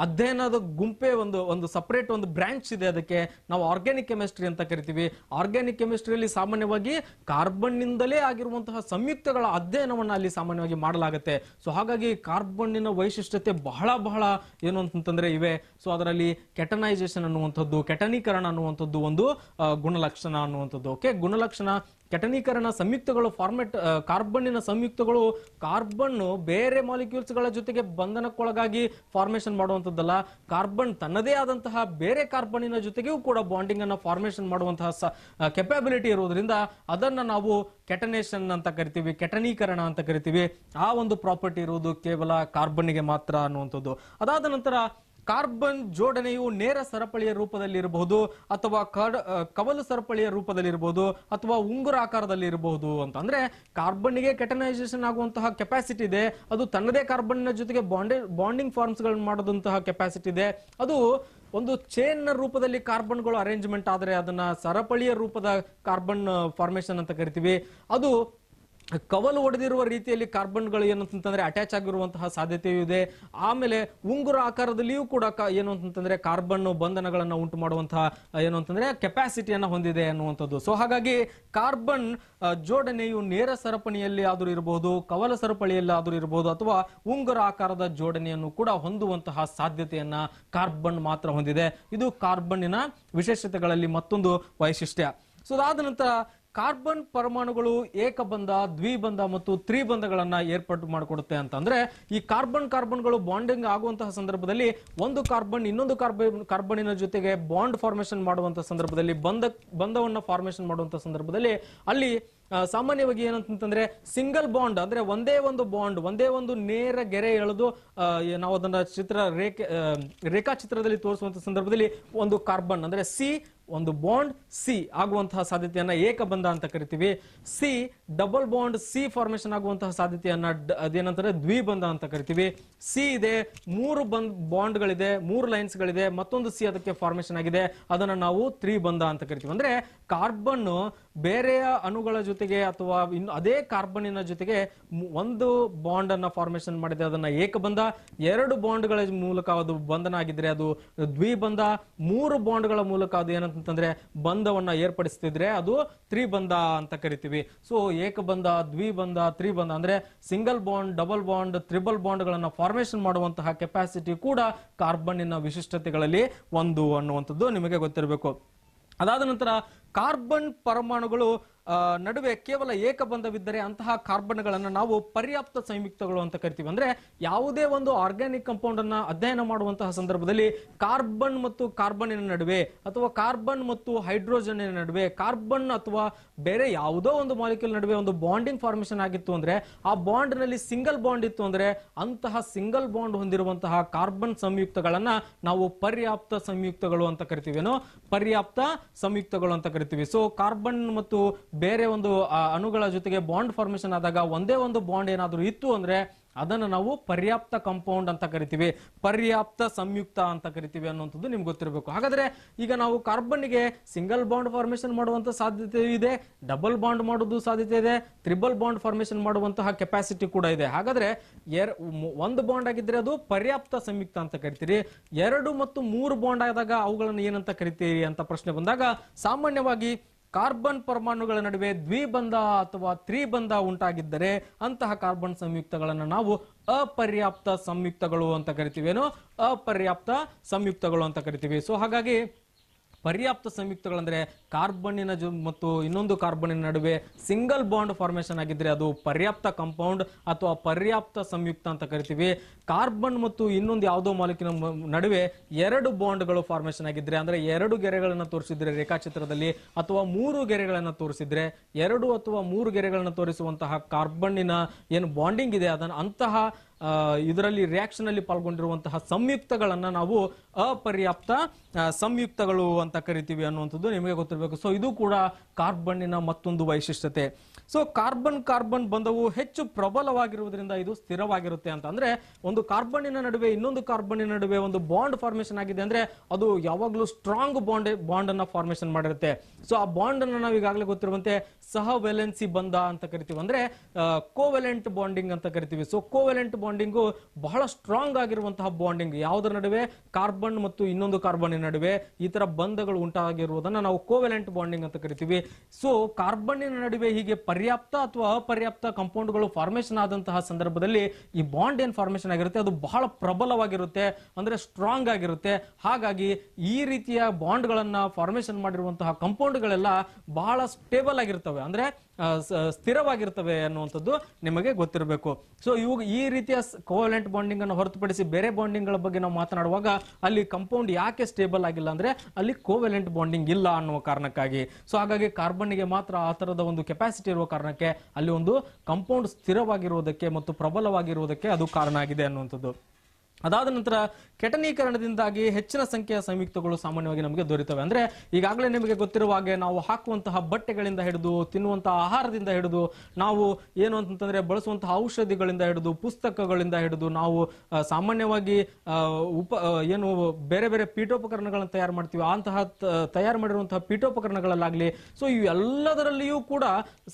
ಅಧ್ಯಯನದ ಗುಂಪೆ ಒಂದು ಸಪರೇಟ್ ಒಂದು ಬ್ರಾಂಚ್ ಇದೆ. ಅದಕ್ಕೆ ನಾವು ಆರ್ಗ್ಯಾನಿಕ್ ಕೆಮಿಸ್ಟ್ರಿ ಅಂತ ಕರಿತೀವಿ. ಆರ್ಗ್ಯಾನಿಕ್ ಕೆಮಿಸ್ಟ್ರಿಯಲ್ಲಿ ಸಾಮಾನ್ಯವಾಗಿ ಕಾರ್ಬನ್ ನಿಂದಲೇ ಆಗಿರುವಂತಹ ಸಂಯುಕ್ತಗಳ ಅಧ್ಯಯನವನ್ನ ಅಲ್ಲಿ ಸಾಮಾನ್ಯವಾಗಿ ಮಾಡಲಾಗುತ್ತೆ. ಸೊ ಹಾಗಾಗಿ ಕಾರ್ಬನ್ನಿನ ವೈಶಿಷ್ಟ್ಯತೆ ಬಹಳ ಏನು ಅಂತಂದ್ರೆ ಇವೆ. ಸೊ ಅದರಲ್ಲಿ ಕೆಟನೈಸೇಷನ್ ಅನ್ನುವಂಥದ್ದು, ಕೆಟನೀಕರಣ ಅನ್ನುವಂಥದ್ದು ಒಂದು ಗುಣಲಕ್ಷಣ ಅನ್ನುವಂಥದ್ದು. ಓಕೆ, ಗುಣಲಕ್ಷಣ ಕೆಟನೀಕರಣ ಸಂಯುಕ್ತಗಳು ಕಾರ್ಬನ್ನಿನ ಸಂಯುಕ್ತಗಳು ಕಾರ್ಬನ್ ಬೇರೆ ಮಾಲಿಕ್ಯೂಲ್ಸ್ ಗಳ ಜೊತೆಗೆ ಬಂಧನಕ್ಕೊಳಗಾಗಿ ಫಾರ್ಮೇಶನ್ ಮಾಡುವಂತದ್ದಲ್ಲ, ಕಾರ್ಬನ್ ತನ್ನದೇ ಆದಂತಹ ಬೇರೆ ಕಾರ್ಬನ್ನಿನ ಜೊತೆಗೂ ಕೂಡ ಬಾಂಡಿಂಗ್ ಅನ್ನ ಫಾರ್ಮೇಶನ್ ಮಾಡುವಂತಹ ಕೆಪಾಬಿಲಿಟಿ ಇರುವುದರಿಂದ ಅದನ್ನ ನಾವು ಕೆಟನೇಷನ್ ಅಂತ ಕರಿತೀವಿ, ಕೆಟನೀಕರಣ ಅಂತ ಕರಿತೀವಿ. ಆ ಒಂದು ಪ್ರಾಪರ್ಟಿ ಇರುವುದು ಕೇವಲ ಕಾರ್ಬನ್ನಿಗೆ ಮಾತ್ರ ಅನ್ನುವಂಥದ್ದು. ಅದಾದ ನಂತರ ಕಾರ್ಬನ್ ಜೋಡಣೆಯು ನೇರ ಸರಪಳಿಯ ರೂಪದಲ್ಲಿ ಇರಬಹುದು ಅಥವಾ ಕವಲು ಸರಪಳಿಯ ರೂಪದಲ್ಲಿ ಇರಬಹುದು ಅಥವಾ ಉಂಗುರ ಆಕಾರದಲ್ಲಿ ಇರಬಹುದು ಅಂತ. ಅಂದ್ರೆ ಕಾರ್ಬನ್ಗೆ ಕೆಟನೈಸೇಷನ್ ಆಗುವಂತಹ ಕೆಪಾಸಿಟಿ ಇದೆ, ಅದು ತನ್ನದೇ ಕಾರ್ಬನ್ ಜೊತೆಗೆ ಬಾಂಡಿಂಗ್ ಫಾರ್ಮ್ಸ್ ಗಳನ್ನು ಮಾಡೋದಂತಹ ಕೆಪಾಸಿಟಿ ಇದೆ. ಅದು ಒಂದು ಚೈನ್ ನ ರೂಪದಲ್ಲಿ ಕಾರ್ಬನ್ಗಳು ಅರೇಂಜ್ಮೆಂಟ್ ಆದ್ರೆ ಅದನ್ನ ಸರಪಳಿಯ ರೂಪದ ಕಾರ್ಬನ್ ಫಾರ್ಮೇಶನ್ ಅಂತ ಕರಿತೀವಿ. ಅದು ಕವಲು ಒಡೆದಿರುವ ರೀತಿಯಲ್ಲಿ ಕಾರ್ಬನ್ಗಳು ಏನು ಅಂತಂದ್ರೆ ಅಟ್ಯಾಚ್ ಆಗಿರುವಂತಹ ಸಾಧ್ಯತೆಯೂ ಇದೆ. ಆಮೇಲೆ ಉಂಗುರ ಆಕಾರದಲ್ಲಿಯೂ ಕೂಡ ಏನು ಅಂತಂದ್ರೆ ಕಾರ್ಬನ್ ಬಂಧನಗಳನ್ನ ಉಂಟು ಮಾಡುವಂತಹ ಏನು ಅಂತಂದ್ರೆ ಕೆಪಾಸಿಟಿಯನ್ನ ಹೊಂದಿದೆ ಅನ್ನುವಂಥದ್ದು. ಸೊ ಹಾಗಾಗಿ ಕಾರ್ಬನ್ ಜೋಡಣೆಯು ನೇರ ಸರಪಣಿಯಲ್ಲಿ ಆದರೂ ಇರಬಹುದು, ಕವಲ ಸರಪಳಿಯಲ್ಲಿ ಆದರೂ ಇರಬಹುದು, ಅಥವಾ ಉಂಗುರ ಆಕಾರದ ಜೋಡಣೆಯನ್ನು ಕೂಡ ಹೊಂದುವಂತಹ ಸಾಧ್ಯತೆಯನ್ನ ಕಾರ್ಬನ್ ಮಾತ್ರ ಹೊಂದಿದೆ. ಇದು ಕಾರ್ಬನ್ನಿನ ವಿಶೇಷತೆಗಳಲ್ಲಿ ಮತ್ತೊಂದು ವೈಶಿಷ್ಟ್ಯ. ಸೊ ಅದಾದ ನಂತರ ಕಾರ್ಬನ್ ಪರಮಾಣುಗಳು ಏಕಬಂಧ, ದ್ವಿಬಂಧ ಮತ್ತು ತ್ರಿಬಂಧಗಳನ್ನ ಏರ್ಪಾಡು ಮಾಡಿಕೊಡುತ್ತೆ ಅಂತಂದ್ರೆ ಈ ಕಾರ್ಬನ್ಗಳು ಬಾಂಡಿಂಗ್ ಆಗುವಂತಹ ಸಂದರ್ಭದಲ್ಲಿ ಒಂದು ಕಾರ್ಬನ್ ಇನ್ನೊಂದು ಕಾರ್ಬನ್ನಿನ ಜೊತೆಗೆ ಬಾಂಡ್ ಫಾರ್ಮೇಶನ್ ಮಾಡುವಂತಹ ಸಂದರ್ಭದಲ್ಲಿ ಬಂಧವನ್ನ ಫಾರ್ಮೇಶನ್ ಮಾಡುವಂತಹ ಸಂದರ್ಭದಲ್ಲಿ ಅಲ್ಲಿ ಸಾಮಾನ್ಯವಾಗಿ ಏನಂತಂದ್ರೆ ಸಿಂಗಲ್ ಬಾಂಡ್ ಅಂದ್ರೆ ಒಂದೇ ಒಂದು ನೇರ ಗೆರೆ ಎಳೆದು ನಾವು ಅದನ್ನ ರೇಖಾಚಿತ್ರದಲ್ಲಿ ತೋರಿಸುವಂತಹ ಸಂದರ್ಭದಲ್ಲಿ ಒಂದು ಕಾರ್ಬನ್ ಅಂದ್ರೆ ಸಿ ಒಂದು ಬಾಂಡ್ ಸಿ ಆಗುವಂತಹ ಸಾಧ್ಯತೆಯನ್ನ ಏಕಬಂಧ ಅಂತ ಕರಿತೀವಿ. C double bond C formation ಆಗುವಂತಹ ಸಾಧ್ಯತೆಯನ್ನ ಅದೇನಂತಾರೆ ದ್ವಿಬಂಧ ಅಂತ ಕರಿತೀವಿ. ಸಿ ಇದೆ, 3 ಬಾಂಡ್ಗಳಿದೆ, 3 ಲೈನ್ಸ್ ಗಳಿದೆ, ಮತ್ತೊಂದು ಸಿ ಅದಕ್ಕೆ ಫಾರ್ಮೇಶನ್ ಆಗಿದೆ, ಅದನ್ನ ನಾವು ತ್ರಿಬಂಧ ಅಂತ ಕರಿತೀವಿ. ಅಂದ್ರೆ ಕಾರ್ಬನ್ ಬೇರೆಯ ಅಣುಗಳ ಜೊತೆಗೆ ಅಥವಾ ಅದೇ ಕಾರ್ಬನ್ನಿನ ಜೊತೆಗೆ ಒಂದು ಬಾಂಡ್ ಅನ್ನ ಫಾರ್ಮೇಶನ್ ಮಾಡಿದೆ, ಅದನ್ನ ಏಕಬಂಧ. 2 ಬಾಂಡ್ಗಳ ಮೂಲಕ ಅದು ಬಂಧನ ಆಗಿದ್ರೆ ಅದು ದ್ವಿಬಂಧ. 3 ಬಾಂಡ್ಗಳ ಮೂಲಕ ಅದು ಏನಂತಂದ್ರೆ ಬಂಧವನ್ನ ಏರ್ಪಡಿಸ್ತಿದ್ರೆ ಅದು ತ್ರಿಬಂಧ ಅಂತ ಕರಿತೀವಿ. ಸೊ ಏಕಬಂಧ, ದ್ವಿಬಂಧ, ತ್ರಿಬಂಧ ಅಂದ್ರೆ single bond, double bond, triple bond ಗಳನ್ನ ಫಾರ್ಮೇಶನ್ ಮಾಡುವಂತಹ ಕೆಪಾಸಿಟಿ ಕೂಡ ಕಾರ್ಬನ್ನಿನ ವಿಶಿಷ್ಟತೆಗಳಲ್ಲಿ ಒಂದು ಅನ್ನುವಂಥದ್ದು ನಿಮಗೆ ಗೊತ್ತಿರಬೇಕು. ಅದಾದ ನಂತರ ಕಾರ್ಬನ್ ಪರಮಾಣುಗಳು ನಡುವೆ ಕೇವಲ ಏಕಬಂಧವಿದ್ದರೆ ಅಂತಹ ಕಾರ್ಬನ್ಗಳನ್ನು ನಾವು ಪರ್ಯಾಪ್ತ ಸಂಯುಕ್ತಗಳು ಅಂತ ಕರಿತೀವಿ. ಅಂದ್ರೆ ಯಾವುದೇ ಒಂದು ಆರ್ಗ್ಯಾನಿಕ್ ಕಾಂಪೌಂಡ್ ಅನ್ನ ಅಧ್ಯಯನ ಮಾಡುವಂತಹ ಸಂದರ್ಭದಲ್ಲಿ ಕಾರ್ಬನ್ ಮತ್ತು ಕಾರ್ಬನ್ನಿನ ನಡುವೆ ಅಥವಾ ಕಾರ್ಬನ್ ಮತ್ತು ಹೈಡ್ರೋಜನ್ ನಡುವೆ ಕಾರ್ಬನ್ ಅಥವಾ ಬೇರೆ ಯಾವುದೋ ಒಂದು ಮಾಲಿಕ್ಯೂಲ್ ನಡುವೆ ಒಂದು ಬಾಂಡಿಂಗ್ ಫಾರ್ಮೇಶನ್ ಆಗಿತ್ತು ಅಂದ್ರೆ ಆ ಬಾಂಡ್ ನಲ್ಲಿ ಸಿಂಗಲ್ ಬಾಂಡ್ ಇತ್ತು ಅಂದ್ರೆ ಅಂತಹ ಸಿಂಗಲ್ ಬಾಂಡ್ ಹೊಂದಿರುವಂತಹ ಕಾರ್ಬನ್ ಸಂಯುಕ್ತಗಳನ್ನ ನಾವು ಪರ್ಯಾಪ್ತ ಸಂಯುಕ್ತಗಳು ಅಂತ ಕರಿತೀವಿ. ಪರ್ಯಾಪ್ತ ಸಂಯುಕ್ತಗಳು ಅಂತ ಕರಿತೀವಿ. ಸೊ ಕಾರ್ಬನ್ ಮತ್ತು ಬೇರೆ ಒಂದು ಅಣುಗಳ ಜೊತೆಗೆ ಬಾಂಡ್ ಫಾರ್ಮೇಶನ್ ಆದಾಗ ಒಂದೇ ಒಂದು ಬಾಂಡ್ ಏನಾದ್ರೂ ಇತ್ತು ಅಂದ್ರೆ ಅದನ್ನು ನಾವು ಪರ್ಯಾಪ್ತ ಕಾಂಪೌಂಡ್ ಅಂತ ಕರಿತೀವಿ, ಪರ್ಯಾಪ್ತ ಸಂಯುಕ್ತ ಅಂತ ಕರಿತೀವಿ ಅನ್ನುವಂಥದ್ದು ನಿಮ್ಗೆ ಗೊತ್ತಿರಬೇಕು. ಹಾಗಾದ್ರೆ ಈಗ ನಾವು ಕಾರ್ಬನ್ಗೆ ಸಿಂಗಲ್ ಬಾಂಡ್ ಫಾರ್ಮೇಶನ್ ಮಾಡುವಂತ ಸಾಧ್ಯತೆ ಇದೆ, ಡಬಲ್ ಬಾಂಡ್ ಮಾಡೋದು ಸಾಧ್ಯತೆ ಇದೆ, ತ್ರಿಬಲ್ ಬಾಂಡ್ ಫಾರ್ಮೇಶನ್ ಮಾಡುವಂತಹ ಕೆಪಾಸಿಟಿ ಕೂಡ ಇದೆ. ಹಾಗಾದ್ರೆ ಒಂದು ಬಾಂಡ್ ಆಗಿದ್ರೆ ಅದು ಪರ್ಯಾಪ್ತ ಸಂಯುಕ್ತ ಅಂತ ಕರಿತೀರಿ. 2 ಮತ್ತು 3 ಬಾಂಡ್ ಆದಾಗ ಅವುಗಳನ್ನು ಏನಂತ ಕರಿತೀರಿ ಅಂತ ಪ್ರಶ್ನೆ ಬಂದಾಗ ಸಾಮಾನ್ಯವಾಗಿ ಕಾರ್ಬನ್ ಪರಮಾಣುಗಳ ನಡುವೆ ದ್ವಿಬಂಧ ಅಥವಾ ತ್ರಿಬಂಧ ಉಂಟಾಗಿದ್ದರೆ ಅಂತಹ ಕಾರ್ಬನ್ ಸಂಯುಕ್ತಗಳನ್ನು ನಾವು ಅಪರ್ಯಾಪ್ತ ಸಂಯುಕ್ತಗಳು ಅಂತ ಕರಿತೀವಿ. ಅಪರ್ಯಾಪ್ತ ಸಂಯುಕ್ತಗಳು ಅಂತ ಕರಿತೀವಿ. ಸೊ ಹಾಗಾಗಿ ಪರ್ಯಾಪ್ತ ಸಂಯುಕ್ತಗಳಂದ್ರೆ ಕಾರ್ಬನ್ನಿನ ಮತ್ತು ಇನ್ನೊಂದು ಕಾರ್ಬನ್ನಿನ ನಡುವೆ ಸಿಂಗಲ್ ಬಾಂಡ್ ಫಾರ್ಮೇಶನ್ ಆಗಿದ್ರೆ ಅದು ಪರ್ಯಾಪ್ತ ಕಾಂಪೌಂಡ್ ಅಥವಾ ಪರ್ಯಾಪ್ತ ಸಂಯುಕ್ತ ಅಂತ ಕರಿತೀವಿ. ಕಾರ್ಬನ್ ಮತ್ತು ಇನ್ನೊಂದು ಯಾವುದೋ ಮಾಲಿಕ್ಯೂಲ್ ನಡುವೆ 2 ಬಾಂಡ್ಗಳು ಫಾರ್ಮೇಶನ್ ಆಗಿದ್ರೆ ಅಂದ್ರೆ 2 ಗೆರೆಗಳನ್ನು ತೋರಿಸಿದ್ರೆ ರೇಖಾಚಿತ್ರದಲ್ಲಿ ಅಥವಾ 3 ಗೆರೆಗಳನ್ನು ತೋರಿಸಿದ್ರೆ 2 ಅಥವಾ 3 ಗೆರೆಗಳನ್ನು ತೋರಿಸುವಂತಹ ಕಾರ್ಬನ್ನಿನ ಏನು ಬಾಂಡಿಂಗ್ ಇದೆ ಅದನ್ನು ಅಂತಹ ಇದರಲ್ಲಿ ರಿಯಾಕ್ಷನ್ ಅಲ್ಲಿ ಪಾಲ್ಗೊಂಡಿರುವಂತಹ ಸಂಯುಕ್ತಗಳನ್ನ ನಾವು ಅಪರ್ಯಾಪ್ತ ಸಂಯುಕ್ತಗಳು ಅಂತ ಕರಿತೀವಿ ಅನ್ನುವಂಥದ್ದು ನಿಮಗೆ ಗೊತ್ತಿರಬೇಕು. ಸೊ ಇದು ಕೂಡ ಕಾರ್ಬನ್ನಿನ ಮತ್ತೊಂದು ವೈಶಿಷ್ಟ್ಯತೆ. ಸೊ ಕಾರ್ಬನ್ ಬಂಧವು ಹೆಚ್ಚು ಪ್ರಬಲವಾಗಿರುವುದರಿಂದ ಇದು ಸ್ಥಿರವಾಗಿರುತ್ತೆ ಅಂತ. ಅಂದ್ರೆ ಒಂದು ಕಾರ್ಬನ್ನಿನ ನಡುವೆ ಇನ್ನೊಂದು ಕಾರ್ಬನ್ನಿನ ನಡುವೆ ಒಂದು ಬಾಂಡ್ ಫಾರ್ಮೇಶನ್ ಆಗಿದೆ ಅಂದ್ರೆ ಅದು ಯಾವಾಗಲೂ ಸ್ಟ್ರಾಂಗ್ ಬಾಂಡ್ ಅನ್ನ ಫಾರ್ಮೇಶನ್ ಮಾಡಿರುತ್ತೆ. ಸೊ ಆ ಬಾಂಡ್ ಅನ್ನ ನಾವು ಈಗಾಗಲೇ ಗೊತ್ತಿರುವಂತೆ ಸಹವೆಲೆನ್ಸಿ ಬಂಧ ಅಂತ ಕರಿತೀವಿ, ಅಂದ್ರೆ ಕೋವೆಲೆಂಟ್ ಬಾಂಡಿಂಗ್ ಅಂತ ಕರಿತೀವಿ. ಸೊ ಕೋವೆಲೆಂಟ್ ಬಾಂಡಿಂಗು ಬಹಳ ಸ್ಟ್ರಾಂಗ್ ಆಗಿರುವಂತಹ ಬಾಂಡಿಂಗ್, ಯಾವುದರ ನಡುವೆ ಕಾರ್ಬನ್ ಮತ್ತು ಇನ್ನೊಂದು ಕಾರ್ಬನ್ನಿನ ನಡುವೆ ಈ ತರ ಬಂಧಗಳು ಉಂಟಾಗಿರುವುದನ್ನ ನಾವು ಕೋವೆಲೆಂಟ್ ಬಾಂಡಿಂಗ್ ಅಂತ ಕರಿತೀವಿ. ಸೊ ಕಾರ್ಬನ್ನಿನ ನಡುವೆ ಹೀಗೆ ಪರ್ಯಾಪ್ತ ಅಥವಾ ಅಪರ್ಯಾಪ್ತ ಕಾಂಪೌಂಡ್ಗಳು ಫಾರ್ಮೇಶನ್ ಆದಂತಹ ಸಂದರ್ಭದಲ್ಲಿ ಈ ಬಾಂಡ್ ಏನ್ ಫಾರ್ಮೇಶನ್ ಆಗಿರುತ್ತೆ ಅದು ಬಹಳ ಪ್ರಬಲವಾಗಿರುತ್ತೆ, ಅಂದ್ರೆ ಸ್ಟ್ರಾಂಗ್ ಆಗಿರುತ್ತೆ. ಹಾಗಾಗಿ ಈ ರೀತಿಯ ಬಾಂಡ್ ಗಳನ್ನ ಫಾರ್ಮೇಶನ್ ಮಾಡಿರುವಂತಹ ಕಾಂಪೌಂಡ್ಗಳೆಲ್ಲ ಬಹಳ ಸ್ಟೇಬಲ್ ಆಗಿರ್ತವೆ, ಅಂದ್ರೆ ಸ್ಥಿರವಾಗಿರ್ತವೆ ಅನ್ನುವಂಥದ್ದು ನಿಮಗೆ ಗೊತ್ತಿರಬೇಕು. ಸೊ ಈ ರೀತಿಯ ಕೋವೆಲೆಂಟ್ ಬಾಂಡಿಂಗ್ ಅನ್ನು ಹೊರತುಪಡಿಸಿ ಬೇರೆ ಬಾಂಡಿಂಗ್ ಗಳ ಬಗ್ಗೆ ನಾವು ಮಾತನಾಡುವಾಗ ಅಲ್ಲಿ ಕಾಂಪೌಂಡ್ ಯಾಕೆ ಸ್ಟೇಬಲ್ ಆಗಿಲ್ಲ ಅಂದ್ರೆ ಅಲ್ಲಿ ಕೋವೆಲೆಂಟ್ ಬಾಂಡಿಂಗ್ ಇಲ್ಲ ಅನ್ನುವ ಕಾರಣಕ್ಕಾಗಿ. ಸೊ ಹಾಗಾಗಿ ಕಾರ್ಬನ್ಗೆ ಮಾತ್ರ ಆ ತರದ ಒಂದು ಕೆಪಾಸಿಟಿ ಇರುವ ಕಾರಣಕ್ಕೆ ಅಲ್ಲಿ ಒಂದು ಕಾಂಪೌಂಡ್ ಸ್ಥಿರವಾಗಿರುವುದಕ್ಕೆ ಮತ್ತು ಪ್ರಬಲವಾಗಿರುವುದಕ್ಕೆ ಅದು ಕಾರಣ ಆಗಿದೆ ಅನ್ನುವಂಥದ್ದು. ಅದಾದ ನಂತರ ಕೆಟನೀಕರಣದಿಂದಾಗಿ ಹೆಚ್ಚಿನ ಸಂಖ್ಯೆಯ ಸಂಯುಕ್ತಗಳು ಸಾಮಾನ್ಯವಾಗಿ ನಮಗೆ ದೊರೆತವೆ. ಅಂದ್ರೆ ಈಗಾಗಲೇ ನಿಮಗೆ ಗೊತ್ತಿರುವ ಹಾಗೆ ನಾವು ಹಾಕುವಂತಹ ಬಟ್ಟೆಗಳಿಂದ ಹಿಡಿದು, ತಿನ್ನುವಂತಹ ಆಹಾರದಿಂದ ಹಿಡಿದು, ನಾವು ಏನು ಅಂತಂತಂದ್ರೆ ಬಳಸುವಂತಹ ಔಷಧಿಗಳಿಂದ ಹಿಡಿದು, ಪುಸ್ತಕಗಳಿಂದ ಹಿಡಿದು, ನಾವು ಸಾಮಾನ್ಯವಾಗಿ ಏನು ಬೇರೆ ಬೇರೆ ಪೀಠೋಪಕರಣಗಳನ್ನು ತಯಾರು ಮಾಡ್ತೀವಿ, ಅಂತಹ ತಯಾರು ಮಾಡಿರುವಂತಹ ಪೀಠೋಪಕರಣಗಳಲ್ಲಾಗ್ಲಿ, ಸೊ ಇವೆಲ್ಲದರಲ್ಲಿಯೂ ಕೂಡ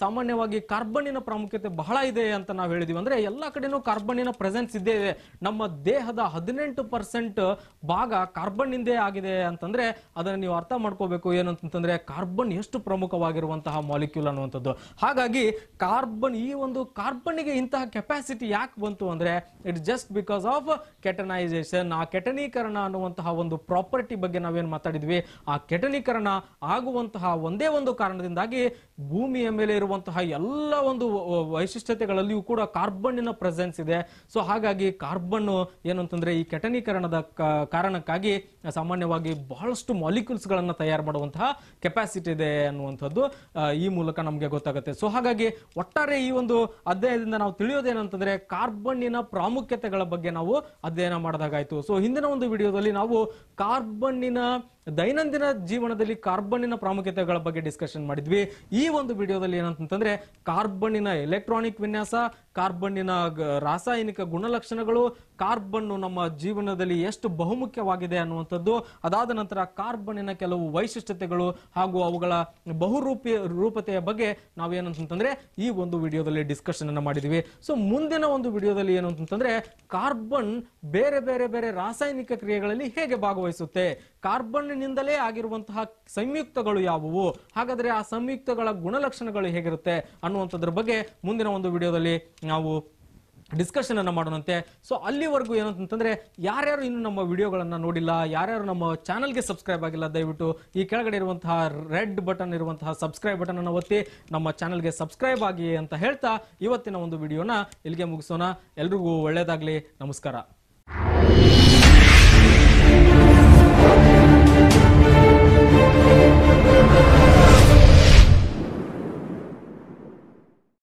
ಸಾಮಾನ್ಯವಾಗಿ ಕಾರ್ಬನ್ನಿನ ಪ್ರಾಮುಖ್ಯತೆ ಬಹಳ ಇದೆ ಅಂತ ನಾವು ಹೇಳಿದೀವಿ. ಅಂದ್ರೆ ಎಲ್ಲಾ ಕಡೆನೂ ಕಾರ್ಬನ್ನಿನ ಪ್ರೆಸೆನ್ಸ್ ಇದ್ದೇ ಇದೆ. ನಮ್ಮ ದೇಹದ 18% ಭಾಗ ಕಾರ್ಬನ್ ಇಂದೇ ಆಗಿದೆ ಅಂತಂದ್ರೆ ಅದನ್ನ ನೀವು ಅರ್ಥ ಮಾಡ್ಕೋಬೇಕು ಏನು ಅಂತಂದ್ರೆ ಕಾರ್ಬನ್ ಎಷ್ಟು ಪ್ರಮುಖವಾಗಿರುವಂತಹ ಮಾಲಿಕ್ಯೂಲ್ ಅನ್ನುವಂಥದ್ದು. ಹಾಗಾಗಿ ಕಾರ್ಬನ್, ಈ ಒಂದು ಕಾರ್ಬನ್ಗೆ ಇಂತಹ ಕೆಪಾಸಿಟಿ ಯಾಕೆ ಬಂತು ಅಂದ್ರೆ ಇಟ್ಸ್ ಜಸ್ಟ್ ಬಿಕಾಸ್ ಆಫ್ ಕೆಟನೈಸೇಷನ್. ಆ ಕೆಟನೀಕರಣ ಅನ್ನುವಂತಹ ಒಂದು ಪ್ರಾಪರ್ಟಿ ಬಗ್ಗೆ ನಾವೇನು ಮಾತಾಡಿದ್ವಿ, ಆ ಕೆಟನೀಕರಣ ಆಗುವಂತಹ ಒಂದೇ ಒಂದು ಕಾರಣದಿಂದಾಗಿ ಭೂಮಿಯ ಮೇಲೆ ಇರುವಂತಹ ಎಲ್ಲ ಒಂದು ವೈಶಿಷ್ಟ್ಯತೆಗಳಲ್ಲಿಯೂ ಕೂಡ ಕಾರ್ಬನ್ನಿನ ಪ್ರೆಸೆನ್ಸ್ ಇದೆ. ಸೊ ಹಾಗಾಗಿ ಕಾರ್ಬನ್ ಏನು ಅಂತಂದ್ರೆ ಈ ಕೆಟನೀಕರಣದ ಕಾರಣಕ್ಕಾಗಿ ಸಾಮಾನ್ಯವಾಗಿ ಬಹಳಷ್ಟು ಮಾಲಿಕ್ಯೂಲ್ಸ್ ಗಳನ್ನ ತಯಾರು ಮಾಡುವಂತಹ ಕೆಪಾಸಿಟಿ ಇದೆ ಅನ್ನುವಂಥದ್ದು ಈ ಮೂಲಕ ನಮಗೆ ಗೊತ್ತಾಗುತ್ತೆ. ಸೊ ಹಾಗಾಗಿ ಒಟ್ಟಾರೆ ಈ ಒಂದು ಅಧ್ಯಾಯದಿಂದ ನಾವು ತಿಳಿಯೋದೇನಂತಂದ್ರೆ ಕಾರ್ಬನ್ನಿನ ಪ್ರಾಮುಖ್ಯತೆಗಳ ಬಗ್ಗೆ ನಾವು ಅಧ್ಯಯನ ಮಾಡಿದಾಗಾಯ್ತು. ಸೊ ಹಿಂದಿನ ಒಂದು ವಿಡಿಯೋದಲ್ಲಿ ನಾವು ಕಾರ್ಬನ್ನಿನ ದೈನಂದಿನ ಜೀವನದಲ್ಲಿ ಕಾರ್ಬನ್ನಿನ ಪ್ರಾಮುಖ್ಯತೆಗಳ ಬಗ್ಗೆ ಡಿಸ್ಕಷನ್ ಮಾಡಿದ್ವಿ. ಈ ಒಂದು ವಿಡಿಯೋದಲ್ಲಿ ಏನಂತಂದ್ರೆ ಕಾರ್ಬನ್ನಿನ ಎಲೆಕ್ಟ್ರಾನಿಕ್ ವಿನ್ಯಾಸ, ಕಾರ್ಬನ್ನಿನ ರಾಸಾಯನಿಕ ಗುಣಲಕ್ಷಣಗಳು, ಕಾರ್ಬನ್ ನಮ್ಮ ಜೀವನದಲ್ಲಿ ಎಷ್ಟು ಬಹುಮುಖ್ಯವಾಗಿದೆ ಅನ್ನುವಂಥದ್ದು, ಅದಾದ ನಂತರ ಕಾರ್ಬನ್ನಿನ ಕೆಲವು ವೈಶಿಷ್ಟ್ಯತೆಗಳು ಹಾಗೂ ಅವುಗಳ ರೂಪತೆಯ ಬಗ್ಗೆ ನಾವೇನಂತಂದ್ರೆ ಈ ಒಂದು ವಿಡಿಯೋದಲ್ಲಿ ಡಿಸ್ಕಷನ್ ಅನ್ನ ಮಾಡಿದ್ವಿ. ಸೊ ಮುಂದಿನ ಒಂದು ವಿಡಿಯೋದಲ್ಲಿ ಏನು ಅಂತಂದ್ರೆ ಕಾರ್ಬನ್ ಬೇರೆ ಬೇರೆ ಬೇರೆ ರಾಸಾಯನಿಕ ಕ್ರಿಯೆಗಳಲ್ಲಿ ಹೇಗೆ ಭಾಗವಹಿಸುತ್ತೆ, ಕಾರ್ಬನ್ನಿನಿಂದಲೇ ಆಗಿರುವಂತಹ ಸಂಯುಕ್ತಗಳು ಯಾವುವು, ಹಾಗಾದ್ರೆ ಆ ಸಂಯುಕ್ತಗಳ ಗುಣಲಕ್ಷಣಗಳು ಹೇಗಿರುತ್ತೆ ಅನ್ನುವಂಥದ್ರ ಬಗ್ಗೆ ಮುಂದಿನ ಒಂದು ವಿಡಿಯೋದಲ್ಲಿ ನಾವು ಡಿಸ್ಕಷನ್ ಅನ್ನ ಮಾಡೋಣಂತೆ. ಸೊ ಅಲ್ಲಿವರೆಗೂ ಏನಂತಂದ್ರೆ ಯಾರ್ಯಾರು ಇನ್ನು ನಮ್ಮ ವಿಡಿಯೋಗಳನ್ನ ನೋಡಿಲ್ಲ, ಯಾರ್ಯಾರು ನಮ್ಮ ಚಾನಲ್ಗೆ ಸಬ್ಸ್ಕ್ರೈಬ್ ಆಗಿಲ್ಲ, ದಯವಿಟ್ಟು ಈ ಕೆಳಗಡೆ ಇರುವಂತಹ ರೆಡ್ ಬಟನ್ ಇರುವಂತಹ ಸಬ್ಸ್ಕ್ರೈಬ್ ಬಟನ್ ಅನ್ನು ಒತ್ತಿ ನಮ್ಮ ಚಾನಲ್ಗೆ ಸಬ್ಸ್ಕ್ರೈಬ್ ಆಗಿ ಅಂತ ಹೇಳ್ತಾ ಇವತ್ತಿನ ಒಂದು ವಿಡಿಯೋನ ಇಲ್ಲಿಗೆ ಮುಗಿಸೋಣ. ಎಲ್ರಿಗೂ ಒಳ್ಳೇದಾಗ್ಲಿ. ನಮಸ್ಕಾರ.